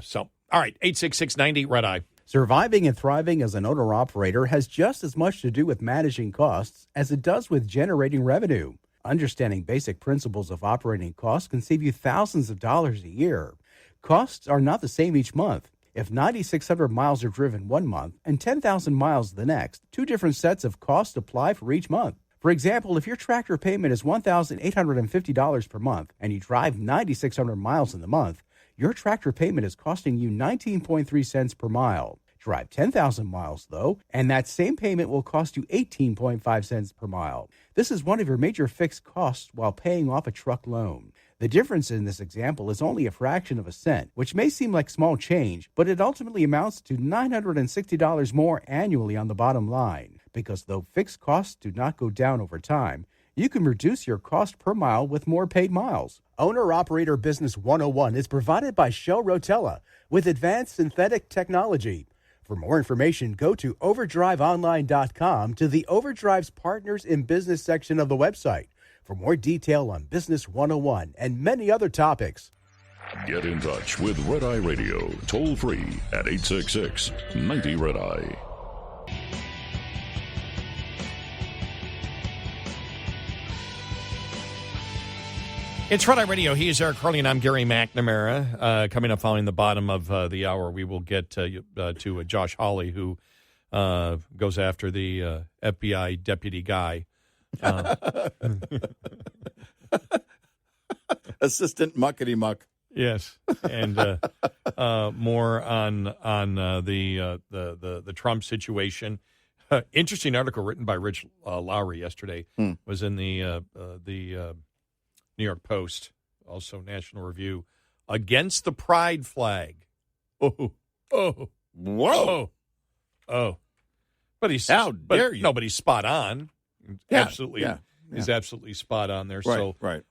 So, all right, 866-90 Red Eye. Surviving and thriving as an owner-operator has just as much to do with managing costs as it does with generating revenue. Understanding basic principles of operating costs can save you thousands of dollars a year. Costs are not the same each month. If 9,600 miles are driven one month and 10,000 miles the next, two different sets of costs apply for each month. For example, if your tractor payment is $1,850 per month and you drive 9,600 miles in the month, your tractor payment is costing you 19.3 cents per mile. Drive 10,000 miles, though, and that same payment will cost you 18.5 cents per mile. This is one of your major fixed costs while paying off a truck loan. The difference in this example is only a fraction of a cent, which may seem like small change, but it ultimately amounts to $960 more annually on the bottom line. Because though fixed costs do not go down over time, you can reduce your cost per mile with more paid miles. Owner-Operator Business 101 is provided by Shell Rotella with advanced synthetic technology. For more information, go to overdriveonline.com to the Overdrive's Partners in Business section of the website for more detail on Business 101 and many other topics. Get in touch with Red Eye Radio, toll free at 866-90 Red Eye. It's Red Eye Radio. He is Eric Hurley, and I'm Gary McNamara. Coming up following the bottom of the hour, we will get to Josh Hawley, who goes after the FBI deputy guy. Assistant Muckety Muck. Yes, and more on the Trump situation. Interesting article written by Rich Lowry yesterday was in the New York Post, also National Review, against the pride flag. Whoa! But he's how dare you? No, but he's spot on. Yeah, Absolutely. yeah. He's absolutely spot on there. Right.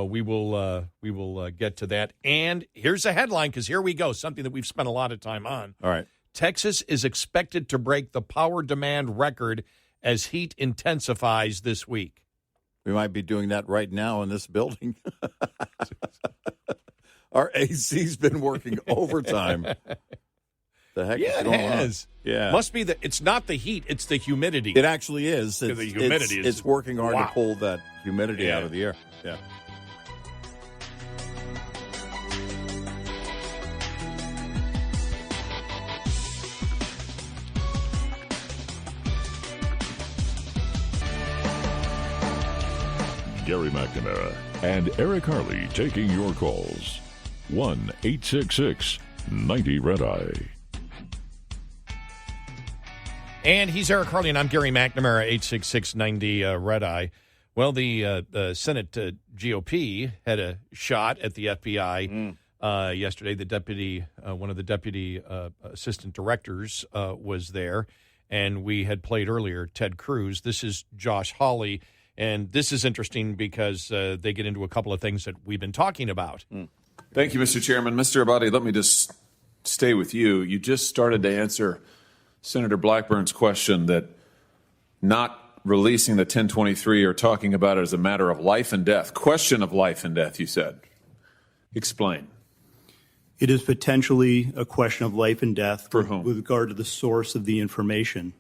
We will get to that. And here's a headline, because here we go, something that we've spent a lot of time on. All right. Texas is expected to break the power demand record as heat intensifies this week. We might be doing that right now in this building. Our AC's been working overtime. The heck is going on? Yeah. Must be it's not the heat, it's the humidity. It actually is. The humidity it's working hard to pull that humidity out of the air. Yeah. Gary McNamara and Eric Harley taking your calls. 1-866-90-RED-EYE. And he's Eric Harley, and I'm Gary McNamara, 866-90-RED-EYE. Well, the Senate GOP had a shot at the FBI yesterday. The deputy, one of the deputy assistant directors was there, and we had played earlier Ted Cruz. This is Josh Hawley, and this is interesting because they get into a couple of things that we've been talking about. Thank you, Mr. Chairman. Mr. Abadi, let me just stay with you. You just started to answer Senator Blackburn's question that not releasing the 1023 or talking about it as a matter of life and death, question of life and death, you said. Explain. It is potentially a question of life and death For whom? With regard to the source of the information.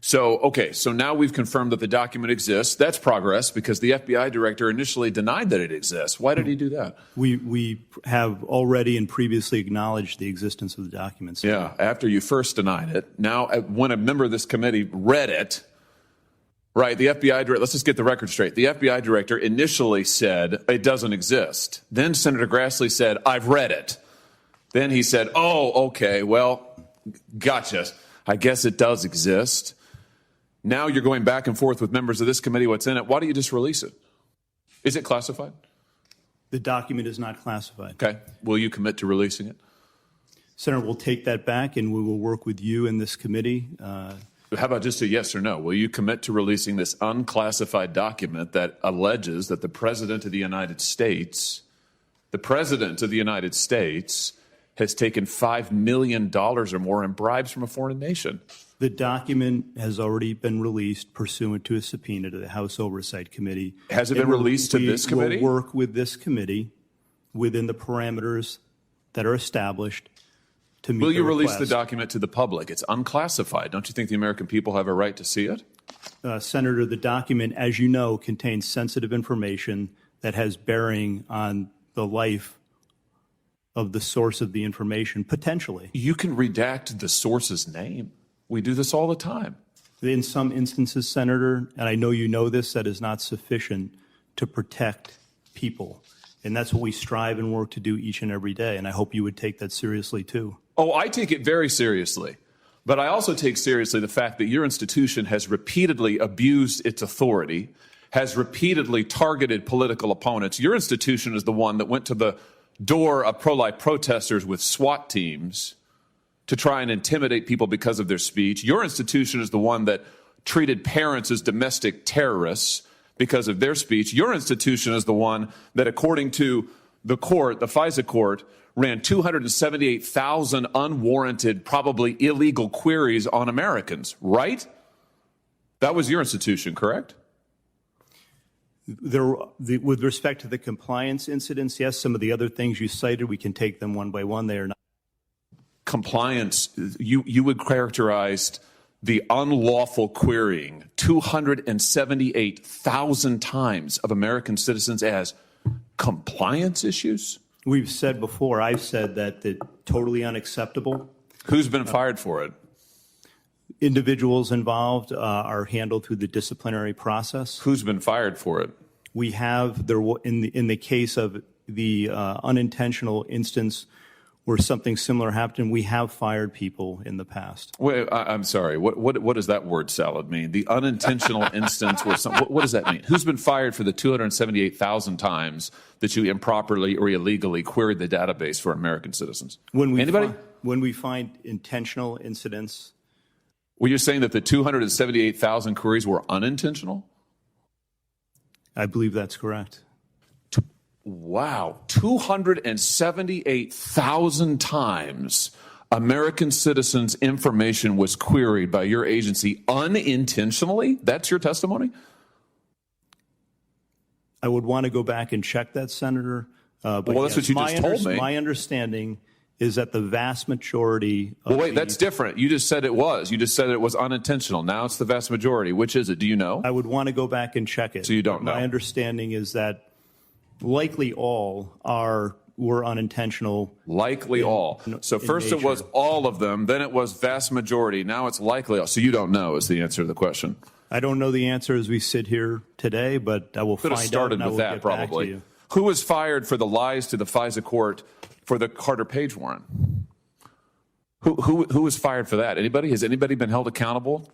So now we've confirmed that the document exists. That's progress because the FBI director initially denied that it exists. Why did he do that? We have already and previously acknowledged the existence of the documents. Yeah, after you first denied it. Now, when a member of this committee read it, right, the FBI director, let's just get the record straight. The FBI director initially said it doesn't exist. Then Senator Grassley said, I've read it. Then he said, oh, okay, well, gotcha. I guess it does exist. Now you're going back and forth with members of this committee, what's in it. Why don't you just release it? Is it classified? The document is not classified. Okay. Will you commit to releasing it? Senator, we'll take that back and we will work with you in this committee. How about just a yes or no? Will you commit to releasing this unclassified document that alleges that the President of the United States has taken $5 million or more in bribes from a foreign nation? The document has already been released pursuant to a subpoena to the House Oversight Committee. Has it been released to this committee? We will work with this committee within the parameters that are established to meet Will you the release request. the document to the public? It's unclassified. Don't you think the American people have a right to see it? Senator, the document, as you know, contains sensitive information that has bearing on the life of the source of the information, potentially. You can redact the source's name. We do this all the time. In some instances, Senator, and I know you know this, that is not sufficient to protect people. And that's what we strive and work to do each and every day. And I hope you would take that seriously, too. Oh, I take it very seriously. But I also take seriously the fact that your institution has repeatedly abused its authority, has repeatedly targeted political opponents. Your institution is the one that went to the door of pro-life protesters with SWAT teams to try and intimidate people because of their speech. Your institution is the one that treated parents as domestic terrorists because of their speech. Your institution is the one that, according to the court, the FISA court, ran 278,000 unwarranted, probably illegal queries on Americans, right? That was your institution, correct? With respect to the compliance incidents, yes, some of the other things you cited, we can take them one by one. They are not. Compliance, you would characterize the unlawful querying 278,000 times of American citizens as compliance issues? We've said before, I've said that totally unacceptable. Who's been fired for it? Individuals involved are handled through the disciplinary process. Who's been fired for it? We have, in the case of the unintentional instance where something similar happened, we have fired people in the past. Wait, I'm sorry. What does that word salad mean? The unintentional instance where what does that mean? Who's been fired for the 278,000 times that you improperly or illegally queried the database for American citizens? Anybody? When we find intentional incidents. Were you saying that the 278,000 queries were unintentional? I believe that's correct. Wow, 278,000 times American citizens' information was queried by your agency unintentionally? That's your testimony? I would want to go back and check that, Senator. But well, that's what you just told me. My understanding is that the vast majority of that's different. You just said it was. You just said it was unintentional. Now it's the vast majority. Which is it? Do you know? I would want to go back and check it. So you don't know? My understanding is that likely all were unintentional. Likely all. So first it was all of them, then it was vast majority. Now it's likely all. So you don't know is the answer to the question. I don't know the answer as we sit here today, but I will Could have find out. started And I with will that, get back to probably. you. Who was fired for the lies to the FISA court for the Carter Page warrant? Who was fired for that? Anybody? Has anybody been held accountable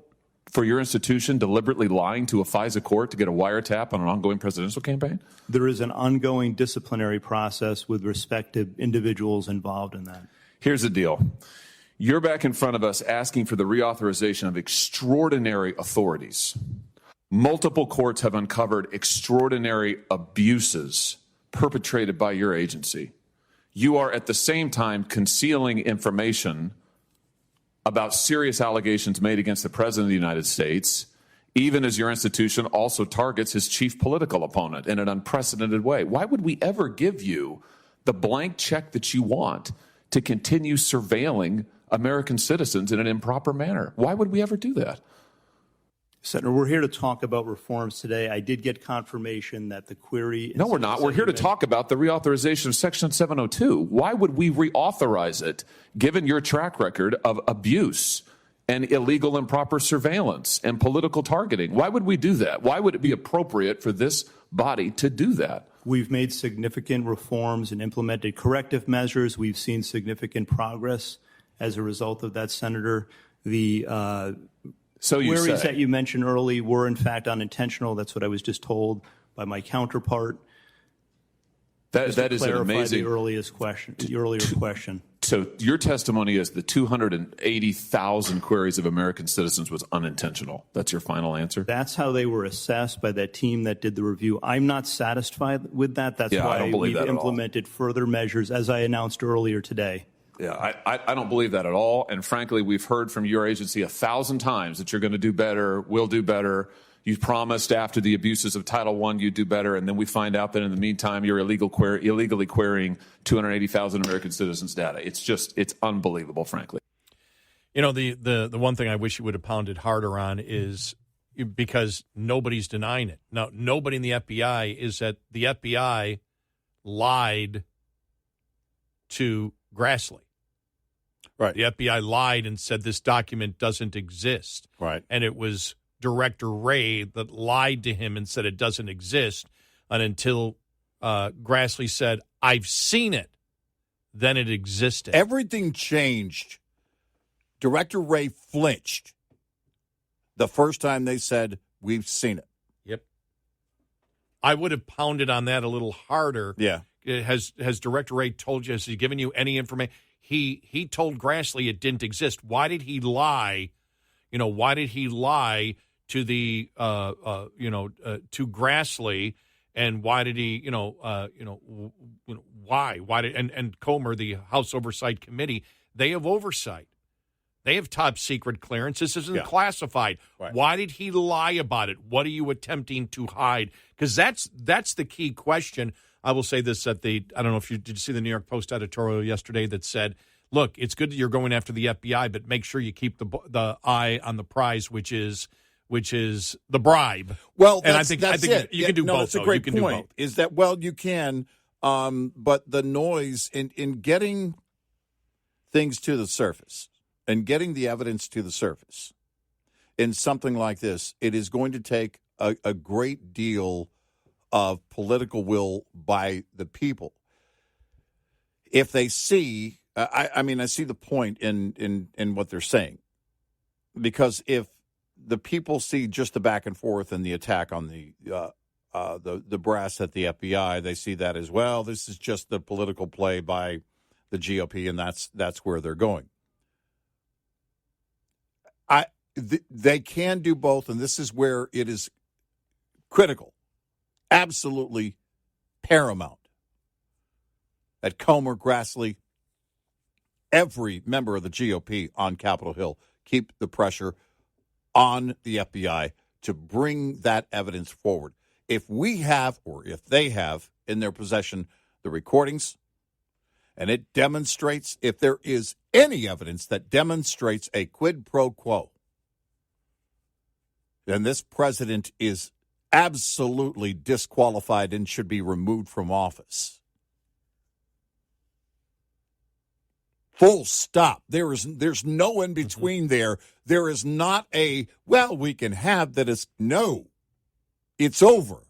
for your institution deliberately lying to a FISA court to get a wiretap on an ongoing presidential campaign? There is an ongoing disciplinary process with respect to individuals involved in that. Here's the deal. You're back in front of us asking for the reauthorization of extraordinary authorities. Multiple courts have uncovered extraordinary abuses perpetrated by your agency. You are at the same time concealing information about serious allegations made against the President of the United States, even as your institution also targets his chief political opponent in an unprecedented way. Why would we ever give you the blank check that you want to continue surveilling American citizens in an improper manner? Why would we ever do that? Senator, we're here to talk about reforms today. I did get confirmation that the query... No, we're not. We're here to talk about the reauthorization of Section 702. Why would we reauthorize it, given your track record of abuse and illegal improper surveillance and political targeting? Why would we do that? Why would it be appropriate for this body to do that? We've made significant reforms and implemented corrective measures. We've seen significant progress as a result of that, Senator. The queries that you mentioned early were, in fact, unintentional. That's what I was just told by my counterpart. That is an amazing... The earlier question. So your testimony is the 280,000 queries of American citizens was unintentional. That's your final answer? That's how they were assessed by that team that did the review. I'm not satisfied with that. That's why we've implemented further measures, as I announced earlier today. Yeah, I don't believe that at all. And frankly, we've heard from your agency 1,000 times that you're going to do better, will do better. You've promised after the abuses of Title I you'd do better, and then we find out that in the meantime you're illegally querying 280,000 American citizens' data. It's unbelievable, frankly. You know, the one thing I wish you would have pounded harder on is because nobody's denying it. Now, nobody in the FBI is that the FBI lied to Grassley. Right. The FBI lied and said this document doesn't exist. Right. And it was Director Wray that lied to him and said it doesn't exist. And until Grassley said, I've seen it, then it existed. Everything changed. Director Wray flinched the first time they said, we've seen it. Yep. I would have pounded on that a little harder. Yeah. Has Director Wray told you, has he given you any information? He told Grassley it didn't exist. Why did he lie? You know, why did he lie to the to Grassley, and why did he why did and Comer, the House Oversight Committee, they have oversight. They have top secret clearance. This isn't classified. Right. Why did he lie about it? What are you attempting to hide? Because that's the key question. I will say this I don't know if did you see the New York Post editorial yesterday that said, look, it's good that you're going after the FBI, but make sure you keep the eye on the prize, which is the bribe. Well, and that's I think it. You can do both. That's a great point. Do both. Is that you can, but the noise in getting things to the surface and getting the evidence to the surface in something like this, it is going to take a great deal of political will by the people. If they see, I see the point in what they're saying, because if the people see just the back and forth and the attack on the brass at the FBI, they see that as well. This is just the political play by the GOP, and that's where they're going. They can do both, and this is where it is critical. Absolutely paramount that Comer, Grassley, every member of the GOP on Capitol Hill keep the pressure on the FBI to bring that evidence forward. If we have, or if they have in their possession, the recordings, and it demonstrates, if there is any evidence that demonstrates a quid pro quo, then this president is absolutely disqualified and should be removed from office. Full stop. There's no in between there. There is not a, well, we can have that. No, it's over.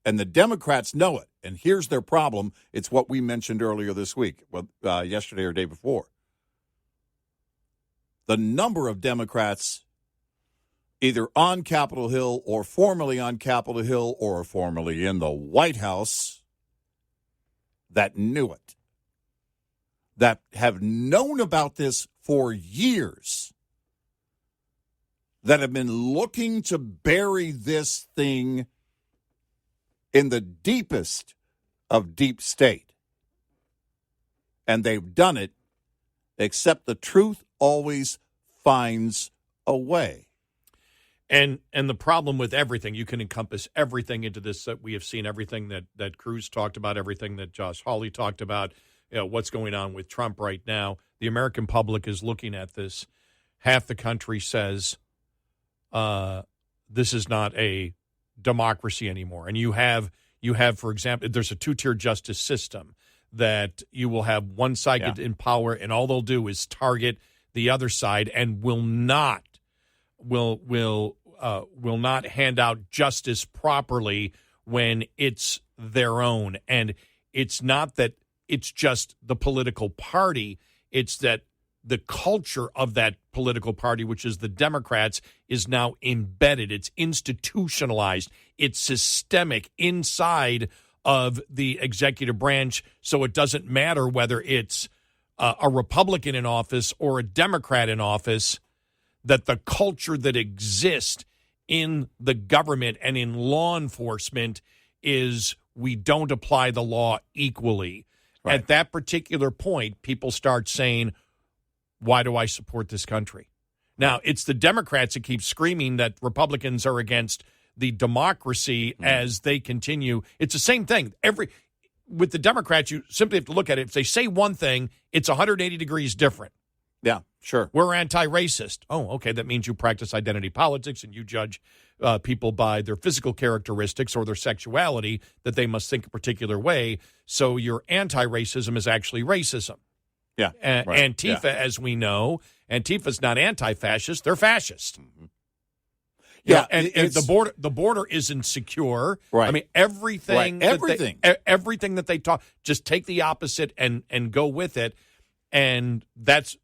And the Democrats know it. And here's their problem. It's what we mentioned earlier this week, yesterday or day before. The number of Democrats either on Capitol Hill or formerly on Capitol Hill or formerly in the White House that knew it, that have known about this for years, that have been looking to bury this thing in the deepest of deep state. And they've done it, except the truth always finds a way. And the problem with everything, you can encompass everything into this. That we have seen everything that Cruz talked about, everything that Josh Hawley talked about, what's going on with Trump right now. The American public is looking at this. Half the country says this is not a democracy anymore. And you have, for example, there's a two-tier justice system that you will have one side in power, and all they'll do is target the other side and will not hand out justice properly when it's their own. And it's not that it's just the political party, it's that the culture of that political party, which is the Democrats, is now embedded. It's institutionalized. It's systemic inside of the executive branch. So it doesn't matter whether it's a Republican in office or a Democrat in office, that the culture that exists in the government and in law enforcement is we don't apply the law equally. Right. At that particular point, people start saying, why do I support this country? Now, it's the Democrats that keep screaming that Republicans are against the democracy as they continue. It's the same thing. With the Democrats, you simply have to look at it. If they say one thing, it's 180 degrees different. Yeah, sure. We're anti-racist. Oh, okay, that means you practice identity politics and you judge people by their physical characteristics or their sexuality, that they must think a particular way. So your anti-racism is actually racism. Yeah. Right. Antifa, as we know, Antifa's not anti-fascist, they're fascist. Mm-hmm. Yeah, and the border isn't secure. Right. I mean, everything that they talk, just take the opposite and go with it. And that's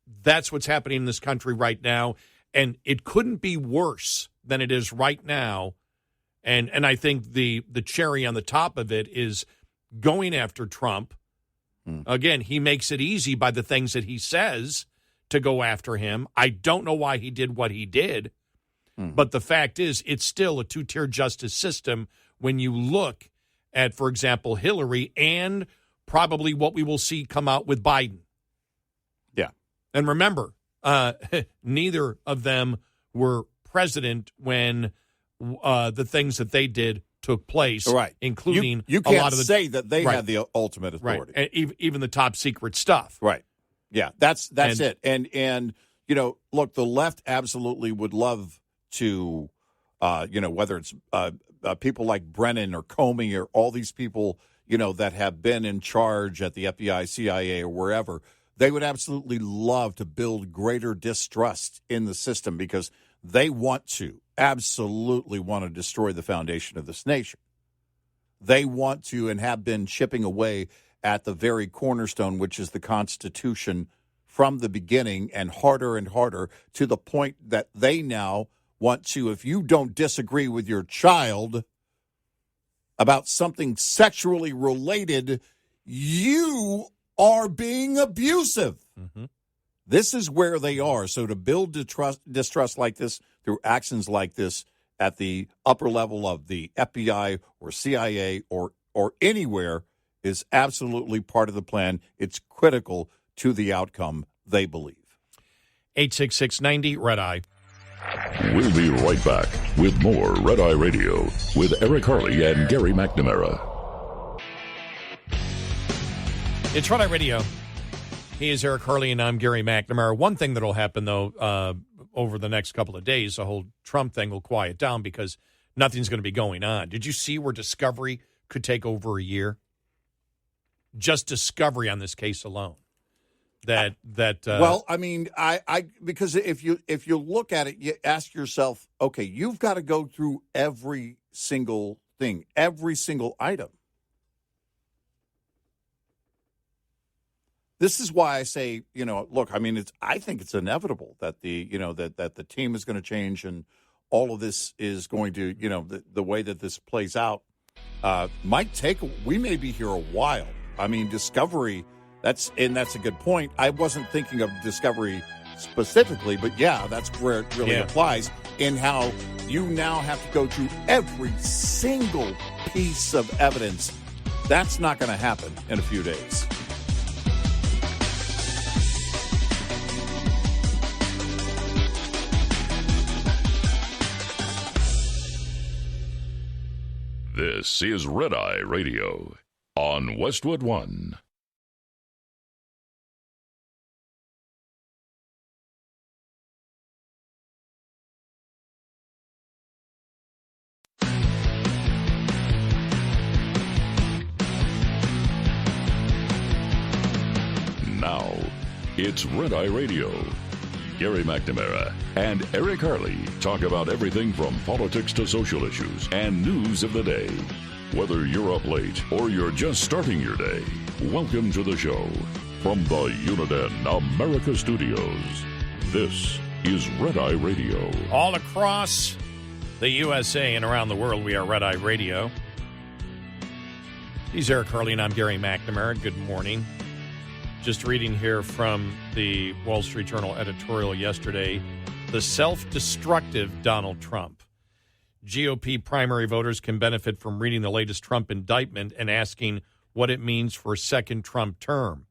what's happening in this country right now. And it couldn't be worse than it is right now. And I think the cherry on the top of it is going after Trump. Again, he makes it easy by the things that he says to go after him. I don't know why he did what he did. But the fact is, it's still a two-tier justice system when you look at, for example, Hillary and probably what we will see come out with Biden. Yeah. And remember, neither of them were president when the things that they did took place, right? Including you can't a lot of the, say that they had the ultimate authority, right? And even the top secret stuff, right? Yeah, that's it. And look, the left absolutely would love to, whether it's people like Brennan or Comey or all these people, that have been in charge at the FBI, CIA, or wherever. They would absolutely love to build greater distrust in the system because they absolutely want to destroy the foundation of this nation. They want to and have been chipping away at the very cornerstone, which is the Constitution, from the beginning, and harder to the point that they now want to, if you don't disagree with your child about something sexually related, you are being abusive. Mm-hmm. This is where they are. So to build distrust like this through actions like this at the upper level of the FBI or CIA or anywhere is absolutely part of the plan. It's critical to the outcome, they believe. 86690 Red Eye. We'll be right back with more Red Eye Radio with Eric Harley and Gary McNamara. It's Red Eye Radio. He is Eric Harley, and I'm Gary McNamara. One thing that will happen, though, over the next couple of days, the whole Trump thing will quiet down because nothing's going to be going on. Did you see where discovery could take over a year? Just discovery on this case alone. Well, I mean, I because if you look at it, you ask yourself, okay, you've got to go through every single thing, every single item. This is why I say, look, I mean, I think it's inevitable that that the team is going to change and all of this is going to, the way that this plays out might we may be here a while. I mean, Discovery, that's a good point. I wasn't thinking of Discovery specifically, but yeah, that's where it really applies in how you now have to go through every single piece of evidence. That's not going to happen in a few days. This is Red Eye Radio on Westwood One. Now, it's Red Eye Radio. Gary McNamara and Eric Harley talk about everything from politics to social issues and news of the day. Whether you're up late or you're just starting your day, welcome to the show. From the Uniden America Studios, this is Red Eye Radio. All across the USA and around the world, we are Red Eye Radio. He's Eric Harley, and I'm Gary McNamara. Good morning. Just reading here from the Wall Street Journal editorial yesterday, the self-destructive Donald Trump. GOP primary voters can benefit from reading the latest Trump indictment and asking what it means for a second Trump term.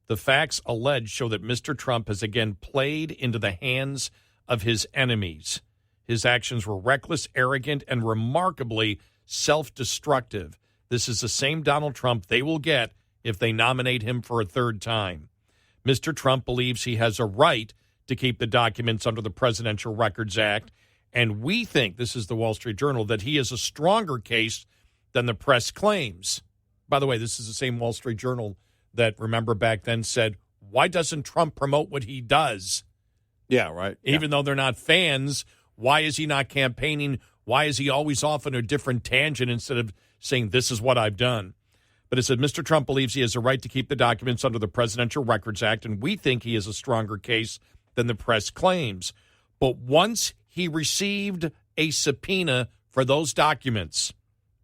The facts alleged show that Mr. Trump has again played into the hands of his enemies. His actions were reckless, arrogant, and remarkably self-destructive. This is the same Donald Trump they will get if they nominate him for a third time. Mr. Trump believes he has a right to keep the documents under the Presidential Records Act, and we think, this is the Wall Street Journal, that he is a stronger case than the press claims. By the way, this is the same Wall Street Journal that, remember back then, said, why doesn't Trump promote what he does? Yeah, right. Even though they're not fans, why is he not campaigning? Why is he always off on a different tangent instead of saying, this is what I've done? But it said Mr. Trump believes he has a right to keep the documents under the Presidential Records Act, and we think he is a stronger case than the press claims. But once he received a subpoena for those documents,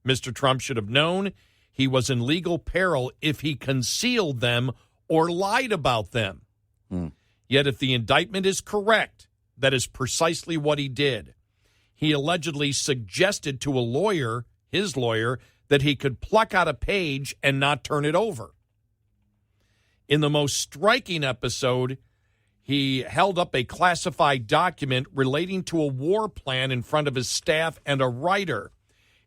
Mr. Trump should have known he was in legal peril if he concealed them or lied about them. Yet if the indictment is correct, that is precisely what he did. He allegedly suggested to a lawyer, his lawyer, that he could pluck out a page and not turn it over. In the most striking episode, he held up a classified document relating to a war plan in front of his staff and a writer.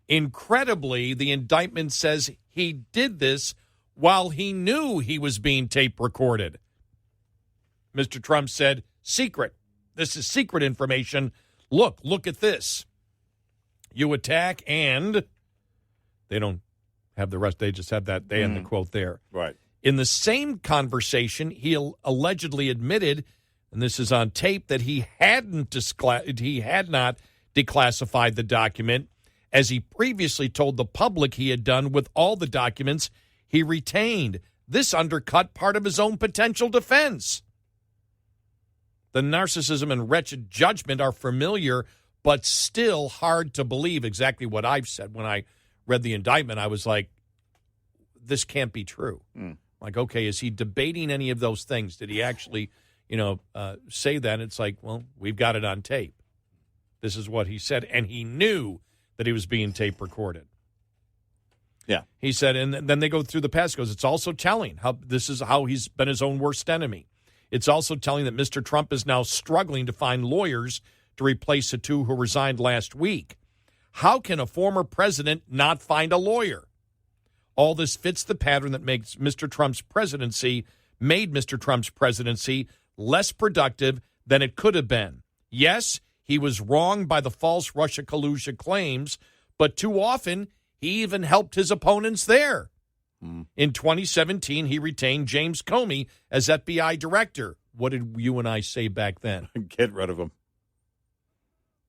Incredibly, the indictment says he did this while he knew he was being tape recorded. Mr. Trump said, secret. This is secret information. Look at this. You attack and... They don't have the rest. They just have that. They end the quote there. Right. In the same conversation, he allegedly admitted, and this is on tape, that he had not declassified the document, as he previously told the public he had done with all the documents he retained. This undercut part of his own potential defense. The narcissism and wretched judgment are familiar, but still hard to believe. Exactly what I've said when I read the indictment. I was like, this can't be true. Like, okay, is he debating any of those things? Did he actually, say that? It's like, well, we've got it on tape. This is what he said, and he knew that he was being tape recorded. Yeah. He said, and then they go through the past. Goes, it's also telling how this is how he's been his own worst enemy. It's also telling that Mr. Trump is now struggling to find lawyers to replace the two who resigned last week. How can a former president not find a lawyer? All this fits the pattern that made Mr. Trump's presidency less productive than it could have been. Yes, he was wrong by the false Russia collusion claims, but too often he even helped his opponents there. In 2017, he retained James Comey as FBI director. What did you and I say back then? Get rid of him.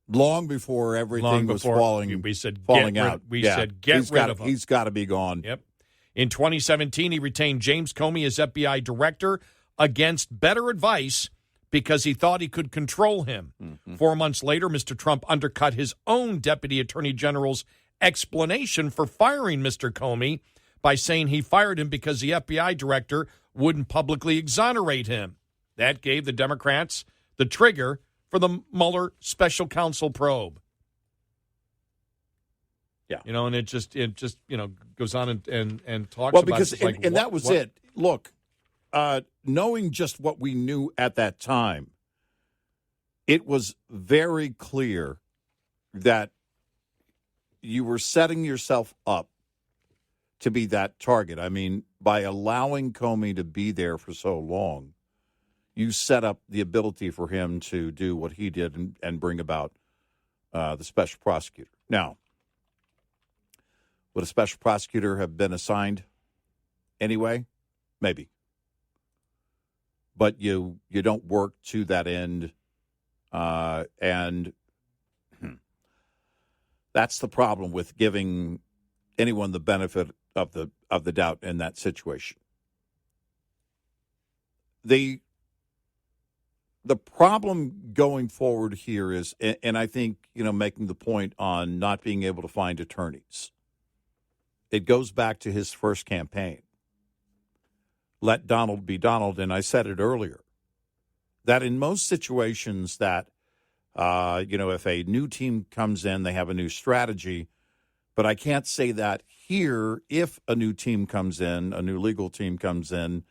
Long before everything was falling, we said falling out. Said get rid of him. He's got to be gone. Yep. In 2017, he retained James Comey as FBI director against better advice because he thought he could control him. 4 months later, Mr. Trump undercut his own Deputy Attorney General's explanation for firing Mr. Comey by saying he fired him because the FBI director wouldn't publicly exonerate him. That gave the Democrats the trigger for the Mueller special counsel probe. Yeah. And it just goes on and talks well, about because it. And that was it. Look, knowing just what we knew at that time, it was very clear that you were setting yourself up to be that target. I mean, by allowing Comey to be there for so long, you set up the ability for him to do what he did and bring about the special prosecutor. Now, would a special prosecutor have been assigned anyway? Maybe. But you don't work to that end, and that's the problem with giving anyone the benefit of the doubt in that situation. The problem going forward here is, and I think, making the point on not being able to find attorneys, it goes back to his first campaign. Let Donald be Donald, and I said it earlier, that in most situations that, if a new team comes in, they have a new strategy, but I can't say that here if a new team comes in, a new legal team comes in,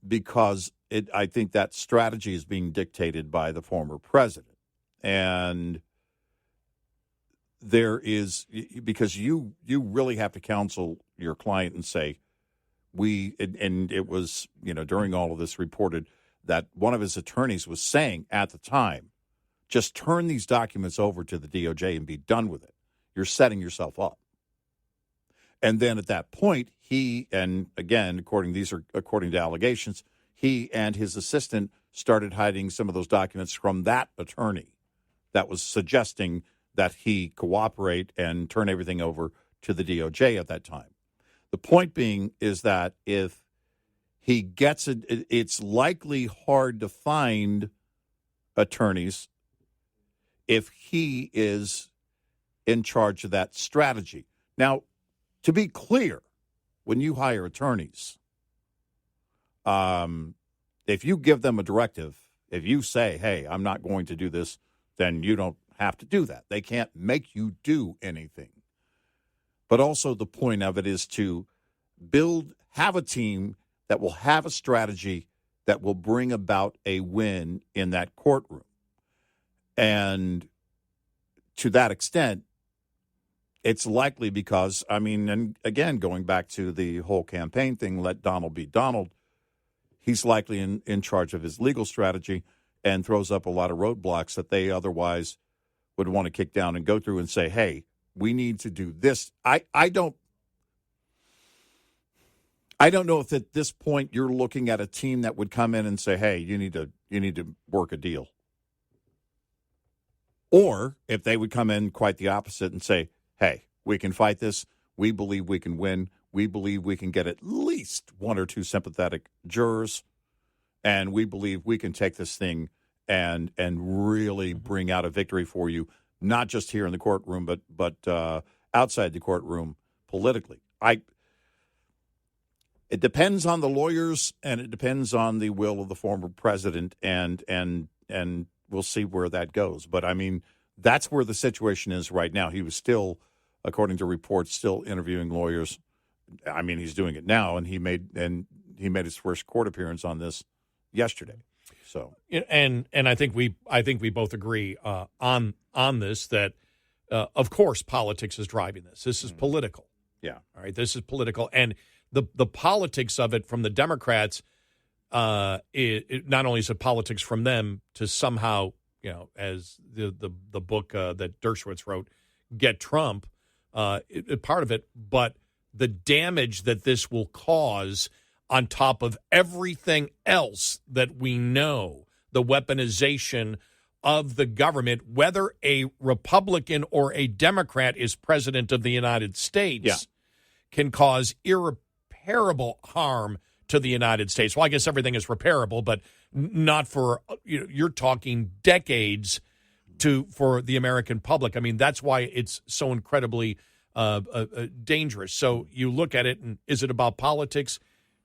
because I think that strategy is being dictated by the former president. And there is, because you really have to counsel your client and say, and it was, during all of this reported that one of his attorneys was saying at the time, just turn these documents over to the DOJ and be done with it. You're setting yourself up. And then at that point, he, and again, according to allegations, he and his assistant started hiding some of those documents from that attorney that was suggesting that he cooperate and turn everything over to the DOJ at that time. The point being is that if he gets it, it's likely hard to find attorneys if he is in charge of that strategy. Now, to be clear, when you hire attorneys, if you give them a directive, if you say, hey, I'm not going to do this, then you don't have to do that. They can't make you do anything. But also the point of it is to have a team that will have a strategy that will bring about a win in that courtroom. And to that extent, it's likely because, and again, going back to the whole campaign thing, let Donald be Donald, he's likely in charge of his legal strategy and throws up a lot of roadblocks that they otherwise would want to kick down and go through and say, hey, we need to do this. I don't know if at this point you're looking at a team that would come in and say, hey, you need to work a deal. Or if they would come in quite the opposite and say, hey, we can fight this. We believe we can win. We believe we can get at least one or two sympathetic jurors. And we believe we can take this thing and really bring out a victory for you, not just here in the courtroom, but outside the courtroom politically. It depends on the lawyers, and it depends on the will of the former president, and we'll see where that goes. But, that's where the situation is right now. He was still, according to reports, still interviewing lawyers. He's doing it now, and he made his first court appearance on this yesterday. So, and I think we both agree on this that of course politics is driving this. This is political. Yeah. All right. This is political, and the politics of it from the Democrats. It not only is it politics from them to somehow, as the book that Dershowitz wrote, get Trump, part of it, but the damage that this will cause on top of everything else that we know, the weaponization of the government, whether a Republican or a Democrat is president of the United States, can cause irreparable harm to the United States. Well, I guess everything is repairable, but not for, you're talking decades for the American public. I mean, that's why it's so incredibly dangerous. So you look at it, and is it about politics?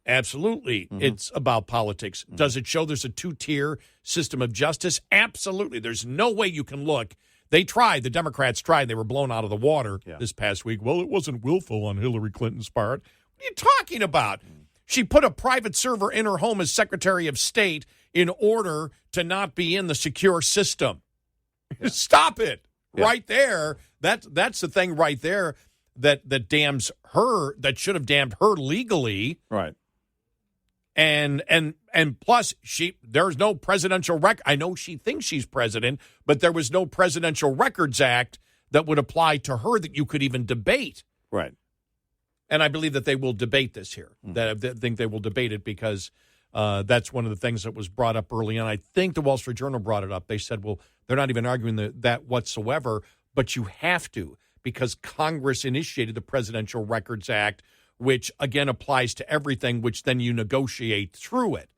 Absolutely, it's about politics. Does it show there's a two-tier system of justice? Absolutely. There's no way you can look. They tried. The Democrats tried. They were blown out of the water this past week. Well, it wasn't willful on Hillary Clinton's part. What are you talking about? She put a private server in her home as Secretary of State in order to not be in the secure system. Stop it right there. That's the thing right there that damns her, that should have damned her legally. Right. And plus, there's no presidential record. I know she thinks she's president, but there was no Presidential Records Act that would apply to her that you could even debate. Right. And I believe that they will debate this here. That I think they will debate it because that's one of the things that was brought up early on. I think the Wall Street Journal brought it up. They said, well, they're not even arguing that whatsoever, but you have to because Congress initiated the Presidential Records Act, which, again, applies to everything, which then you negotiate through it.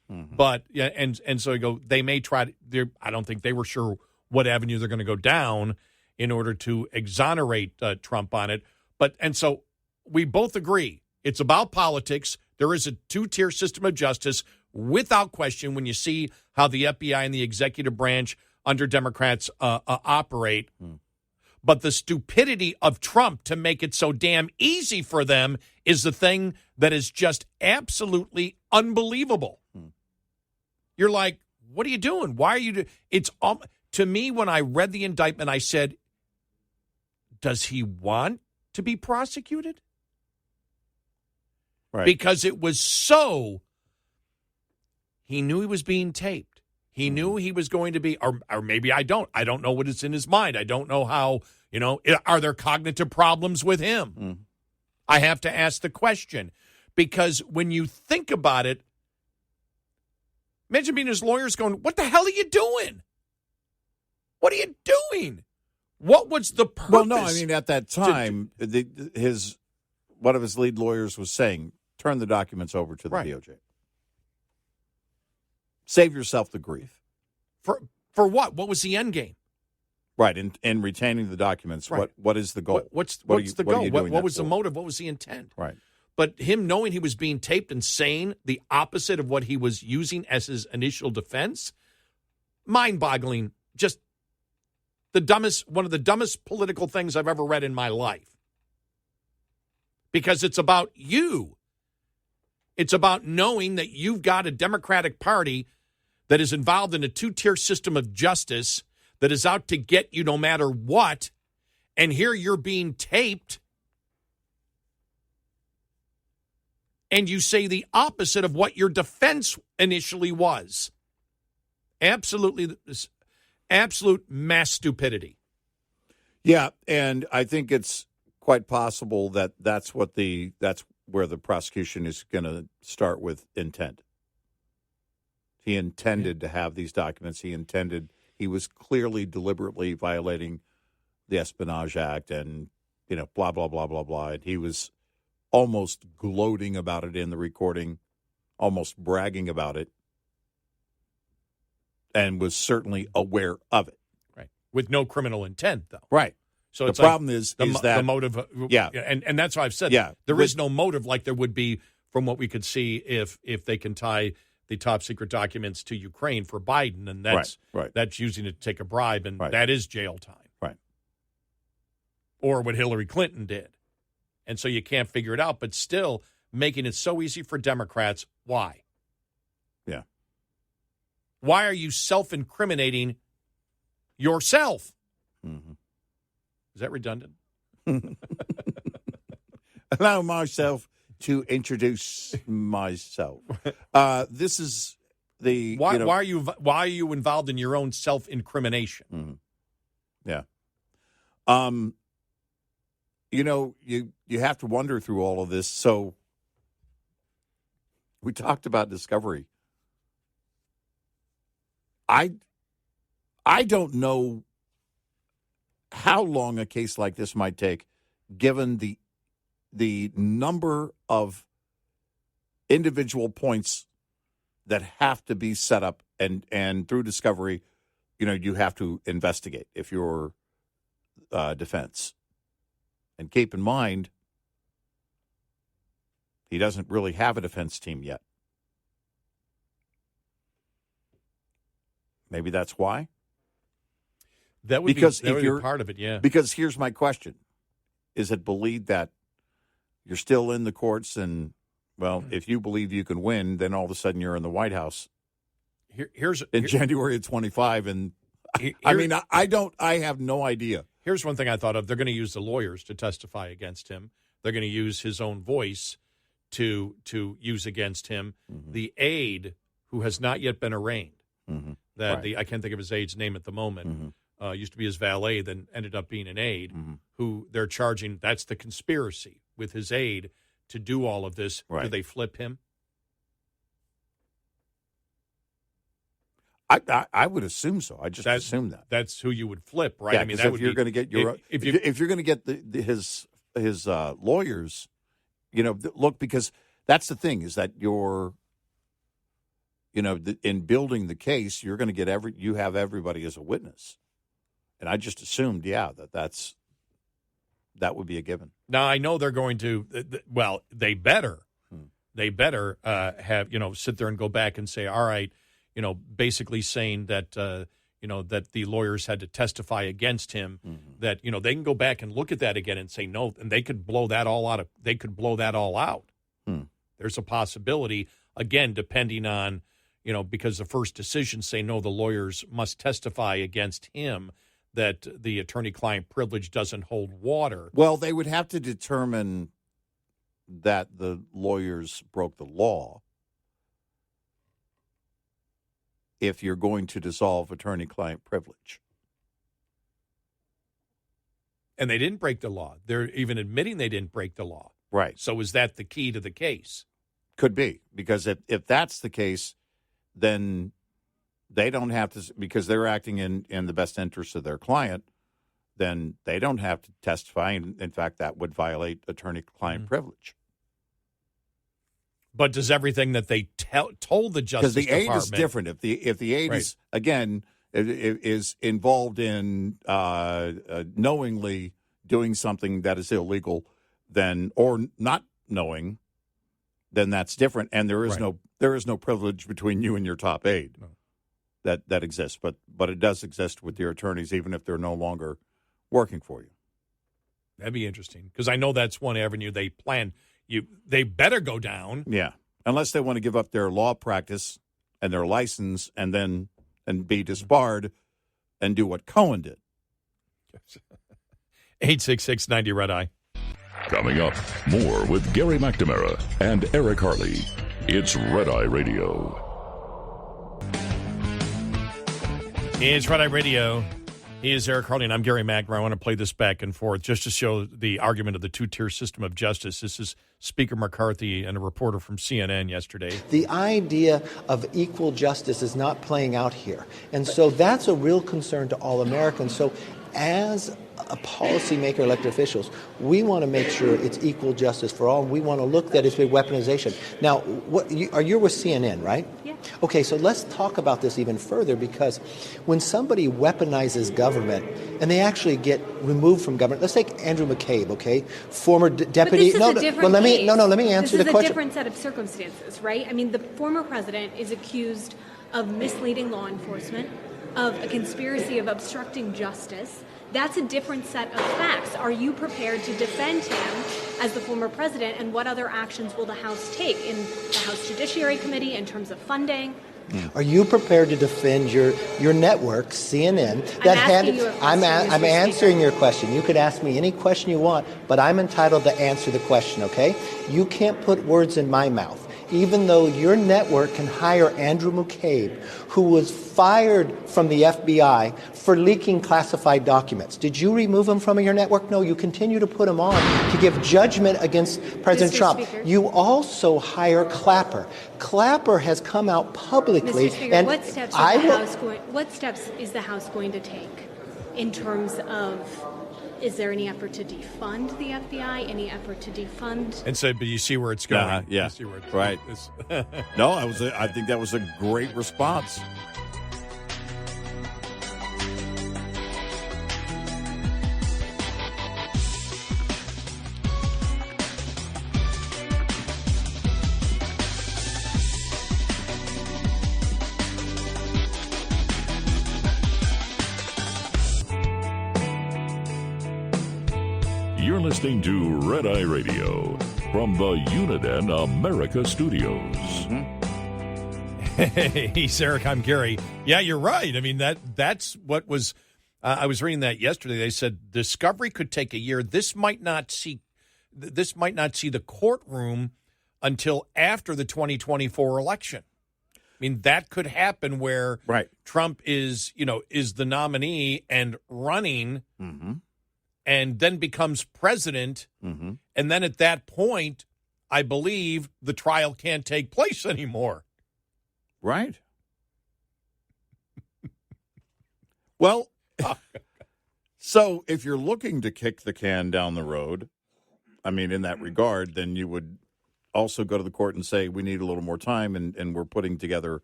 But, and so you go, they may try to, I don't think they were sure what avenue they're going to go down in order to exonerate Trump on it. And so we both agree it's about politics. There is a two-tier system of justice without question when you see how the FBI and the executive branch under Democrats operate. But the stupidity of Trump to make it so damn easy for them is the thing that is just absolutely unbelievable. You're like, what are you doing? Why are you It's to me, when I read the indictment, I said, does he want to be prosecuted? Right. Because it was he knew he was being taped. He knew he was going to be, or maybe I don't know what is in his mind. I don't know how, are there cognitive problems with him? I have to ask the question because when you think about it, imagine being his lawyers going, what the hell are you doing? What are you doing? What was the purpose? Well, no, I mean, at that time, one of his lead lawyers was saying, turn the documents over to the DOJ. Save yourself the grief. For what? What was the end game? Right, in retaining the documents, right. What is the goal? What's the goal? What was the motive? What was the intent? Right. But him knowing he was being taped and saying the opposite of what he was using as his initial defense, mind-boggling, just one of the dumbest political things I've ever read in my life. Because it's about you. It's about knowing that you've got a Democratic Party that is involved in a two-tier system of justice that is out to get you no matter what, and here you're being taped, and you say the opposite of what your defense initially was. Absolute mass stupidity. Yeah, and I think it's quite possible that that's where the prosecution is going to start with intent. He intended to have these documents. He was clearly deliberately violating the Espionage Act and, blah, blah, blah, blah, blah. And he was almost gloating about it in the recording, almost bragging about it, and was certainly aware of it. Right. With no criminal intent, though. Right. So the problem is that the motive. And that's why I've said there is no motive like there would be from what we could see if they can tie the top secret documents to Ukraine for Biden, and that's using it to take a bribe, and that is jail time. Right. Or what Hillary Clinton did. And so you can't figure it out, but still making it so easy for Democrats. Why? Yeah. Why are you self-incriminating yourself? Mm-hmm. Is that redundant? Allow myself to introduce myself. This is the why are you involved in your own self-incrimination? Mm-hmm. Yeah. you have to wonder through all of this. So we talked about discovery. I don't know how long a case like this might take, given the number of individual points that have to be set up, and through discovery, you have to investigate if you're defense. And keep in mind, he doesn't really have a defense team yet. Maybe that's why. That would be part of it, yeah. Because here's my question. Is it believed that you're still in the courts and, well, if you believe you can win, then all of a sudden you're in the White House in January of 25? And I have no idea. Here's one thing I thought of. They're going to use the lawyers to testify against him. They're going to use his own voice to use against him. Mm-hmm. The aide, who has not yet been arraigned, mm-hmm. I can't think of his aide's name at the moment, mm-hmm. Used to be his valet, then ended up being an aide, mm-hmm. who they're charging, that's the conspiracy with his aide to do all of this. Right. Do they flip him? I would assume so. I just assume that that's who you would flip, right? Yeah, I mean, if you're going to get if you're going to get his lawyers, look, because that's the thing is that in building the case, you're going to get you have everybody as a witness, and I just assumed, that would be a given. Now I know they're going to. Well, they better have sit there and go back and say, all right. Basically saying that, that the lawyers had to testify against him, mm-hmm. that, they can go back and look at that again and say no, and they could blow that all out. There's a possibility, again, depending on, because the first decisions say no, the lawyers must testify against him, that the attorney-client privilege doesn't hold water. Well, they would have to determine that the lawyers broke the law. If you're going to dissolve attorney-client privilege. And they didn't break the law. They're even admitting they didn't break the law. Right. So is that the key to the case? Could be. Because if that's the case, then they don't have to, because they're acting in the best interest of their client, then they don't have to testify. And in fact, that would violate attorney-client privilege. But does everything that they told the Justice Department... Because the aide is different. If the aide is, again, is involved in knowingly doing something that is illegal, then or not knowing, then that's different. And there is no privilege between you and your top aide that exists. But it does exist with your attorneys, even if they're no longer working for you. That'd be interesting, because I know that's one avenue they plan. They better go down. Yeah, unless they want to give up their law practice and their license and be disbarred and do what Cohen did. 866-90 Red Eye. Coming up, more with Gary McNamara and Eric Harley. It's Red Eye Radio. It's Red Eye Radio. He is Eric Harley, and I'm Gary McNamara. I want to play this back and forth just to show the argument of the two-tier system of justice. This is Speaker McCarthy and a reporter from CNN yesterday. The idea of equal justice is not playing out here. And so that's a real concern to all Americans. So as a policymaker, elected officials, we want to make sure it's equal justice for all. We want to look at it as weaponization. Now, you're with CNN, right? Yeah. Okay, so let's talk about this even further, because when somebody weaponizes government and they actually get removed from government, let's take Andrew McCabe, okay, former deputy. But this is a different case. Let me answer the question. This is a different set of circumstances, right? I mean, the former president is accused of misleading law enforcement, of a conspiracy of obstructing justice. That's a different set of facts. Are you prepared to defend him as the former president, and what other actions will the House take in the House Judiciary Committee in terms of funding? Are you prepared to defend your network, CNN? I'm answering your question. You could ask me any question you want, but I'm entitled to answer the question, okay? You can't put words in my mouth. even though your network can hire Andrew McCabe, who was fired from the FBI for leaking classified documents. Did you remove him from your network? No, you continue to put him on to give judgment against President Mr. Trump. Speaker. You also hire Clapper. Clapper has come out publicly, Mr. Speaker, and what steps is the House going to take in terms of, is there any effort to defund the FBI, any effort to defund? And so, but you see where it's going. Yeah. You see where it's Right. No, I think that was a great response. You're listening to Red Eye Radio from the Uniden America Studios. Hey, he's Eric. I'm Gary. Yeah, you're right. I mean, that's what was. I was reading that yesterday. They said discovery could take a year. This might not see the courtroom until after the 2024 election. I mean, that could happen where Trump is the nominee and running. Mm-hmm. And then becomes president. Mm-hmm. And then at that point, I believe the trial can't take place anymore. Right. Well, so if you're looking to kick the can down the road, I mean, in that regard, then you would also go to the court and say, we need a little more time, and we're putting together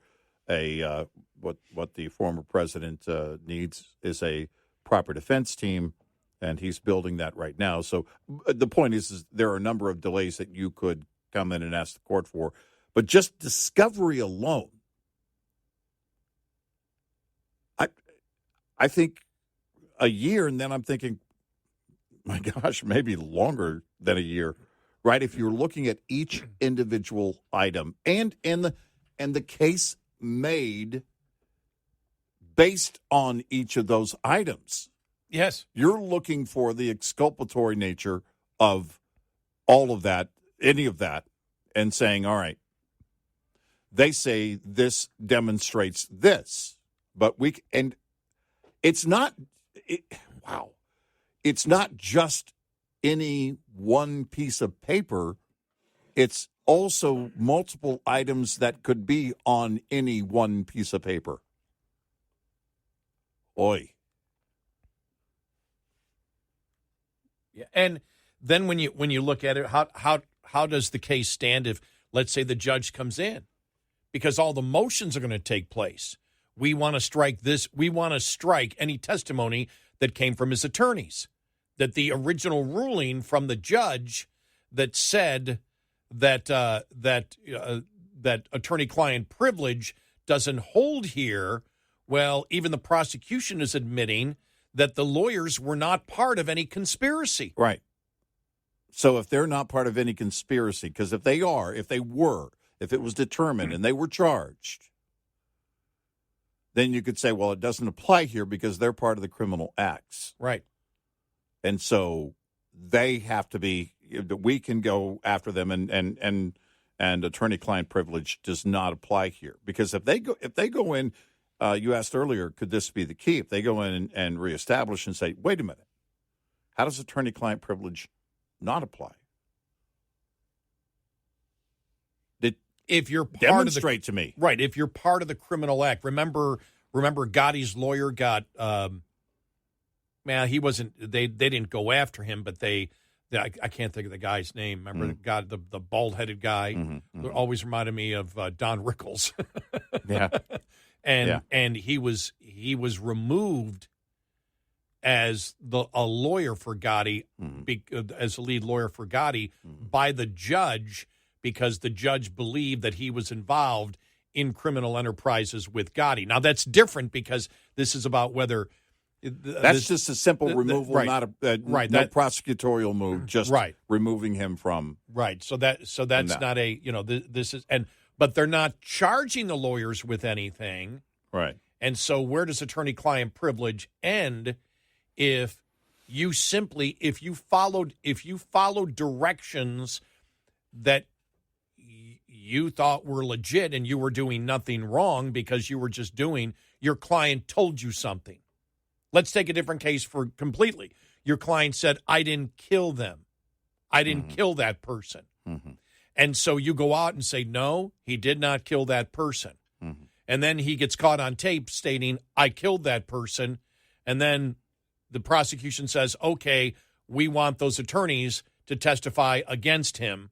a what the former president needs is a proper defense team. And he's building that right now. So the point is there are a number of delays that you could come in and ask the court for. But just discovery alone, I think a year, and then I'm thinking, my gosh, maybe longer than a year, right? If you're looking at each individual item and the case made based on each of those items. Yes. You're looking for the exculpatory nature of all of that, any of that, and saying, all right, they say this demonstrates this, but it's not, it's not just any one piece of paper. It's also multiple items that could be on any one piece of paper. Oy. Yeah. And then when you look at it, how does the case stand if, let's say, the judge comes in? Because all the motions are going to take place. We want to strike this. We want to strike any testimony that came from his attorneys. That the original ruling from the judge that said that that attorney-client privilege doesn't hold here. Well, even the prosecution is admitting that the lawyers were not part of any conspiracy. Right. So if they're not part of any conspiracy, because if it was determined and they were charged, then you could say, well, it doesn't apply here because they're part of the criminal acts. Right. And so they have to be, we can go after them and attorney-client privilege does not apply here. Because if they go in, you asked earlier, could this be the key? If they go in and reestablish and say, wait a minute, how does attorney-client privilege not apply? If you're part demonstrate to me, right? If you're part of the criminal act, remember Gotti's lawyer got. He wasn't. They didn't go after him, but I can't think of the guy's name. Remember the bald-headed guy? Always reminded me of Don Rickles. Yeah. And he was removed as a lawyer for Gotti, as a lead lawyer for Gotti, by the judge because the judge believed that he was involved in criminal enterprises with Gotti. Now that's different because this is about whether that's just a simple removal, right, not no prosecutorial move, just removing him from So that's not a this is but they're not charging the lawyers with anything. Right. And so where does attorney-client privilege end if you followed directions that you thought were legit and you were doing nothing wrong because you were just doing, your client told you something. Let's take a different case for completely. Your client said, I didn't kill them. I didn't kill that person. And so you go out and say, no, he did not kill that person. And then he gets caught on tape stating, I killed that person. And then the prosecution says, okay, we want those attorneys to testify against him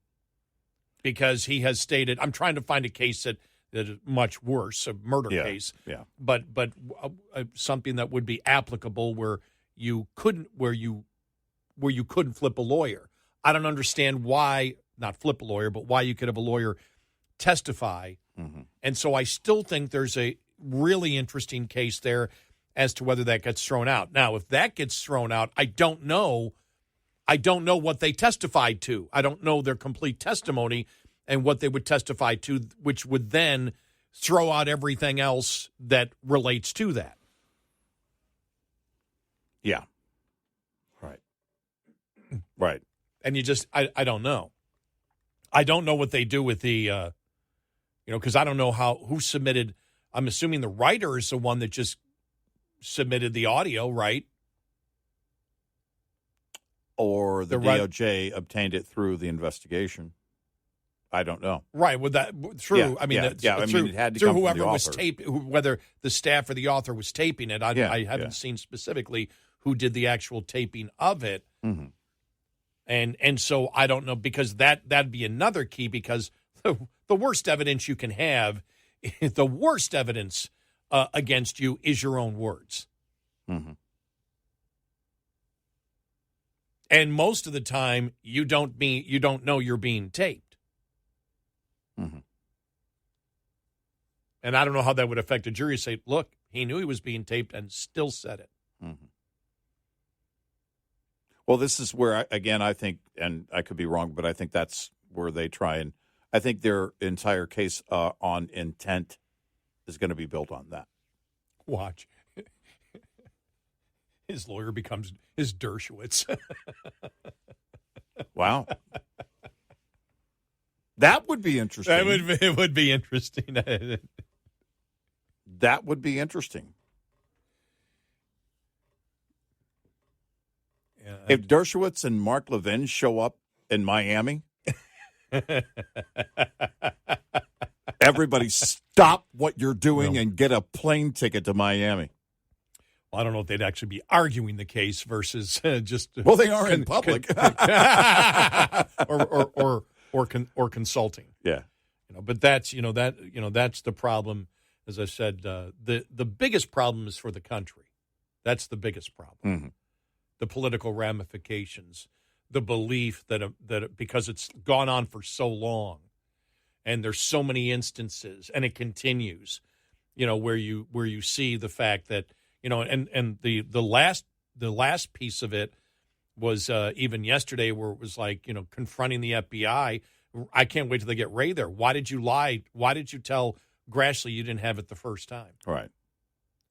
because he has stated, I'm trying to find a case that is much worse, a murder case, but something that would be applicable where you couldn't flip a lawyer. I don't understand why, not flip a lawyer, but why you could have a lawyer testify. And so I still think there's a really interesting case there as to whether that gets thrown out. Now, if that gets thrown out, I don't know what they testified to. I don't know their complete testimony and what they would testify to, which would then throw out everything else that relates to that. Yeah. Right. And you just, I don't know. I don't know what they do with the, because I don't know who submitted. I'm assuming the writer is the one that just submitted the audio, right? Or the DOJ obtained it through the investigation. I don't know. Right. Well, true. Yeah, I mean, it had to through come from whoever the was author. whether the staff or the author was taping it. I haven't seen specifically who did the actual taping of it. And so I don't know, because that'd be another key, because the worst evidence you can have, the worst evidence against you is your own words. And most of the time, you don't know you're being taped. And I don't know how that would affect a jury. Say, look, he knew he was being taped and still said it. Well, this is where, I think, and I could be wrong, but I think that's where they try and, I think their entire case on intent is going to be built on that. Watch. His lawyer becomes his Dershowitz. Wow. That would be interesting. It would be interesting. That would be interesting. Yeah, if Dershowitz and Mark Levin show up in Miami, everybody stop what you're doing and get a plane ticket to Miami. Well, I don't know if they'd actually be arguing the case versus just. Well, they are in public, or consulting. Yeah, but that's that's the problem. As I said, the biggest problem is for the country. That's the biggest problem. The political ramifications, the belief that because it's gone on for so long, and there's so many instances, and it continues, where you see the fact that and the last piece of it was even yesterday, where it was like confronting the FBI. I can't wait till they get Ray there. Why did you lie? Why did you tell Grassley you didn't have it the first time? Right.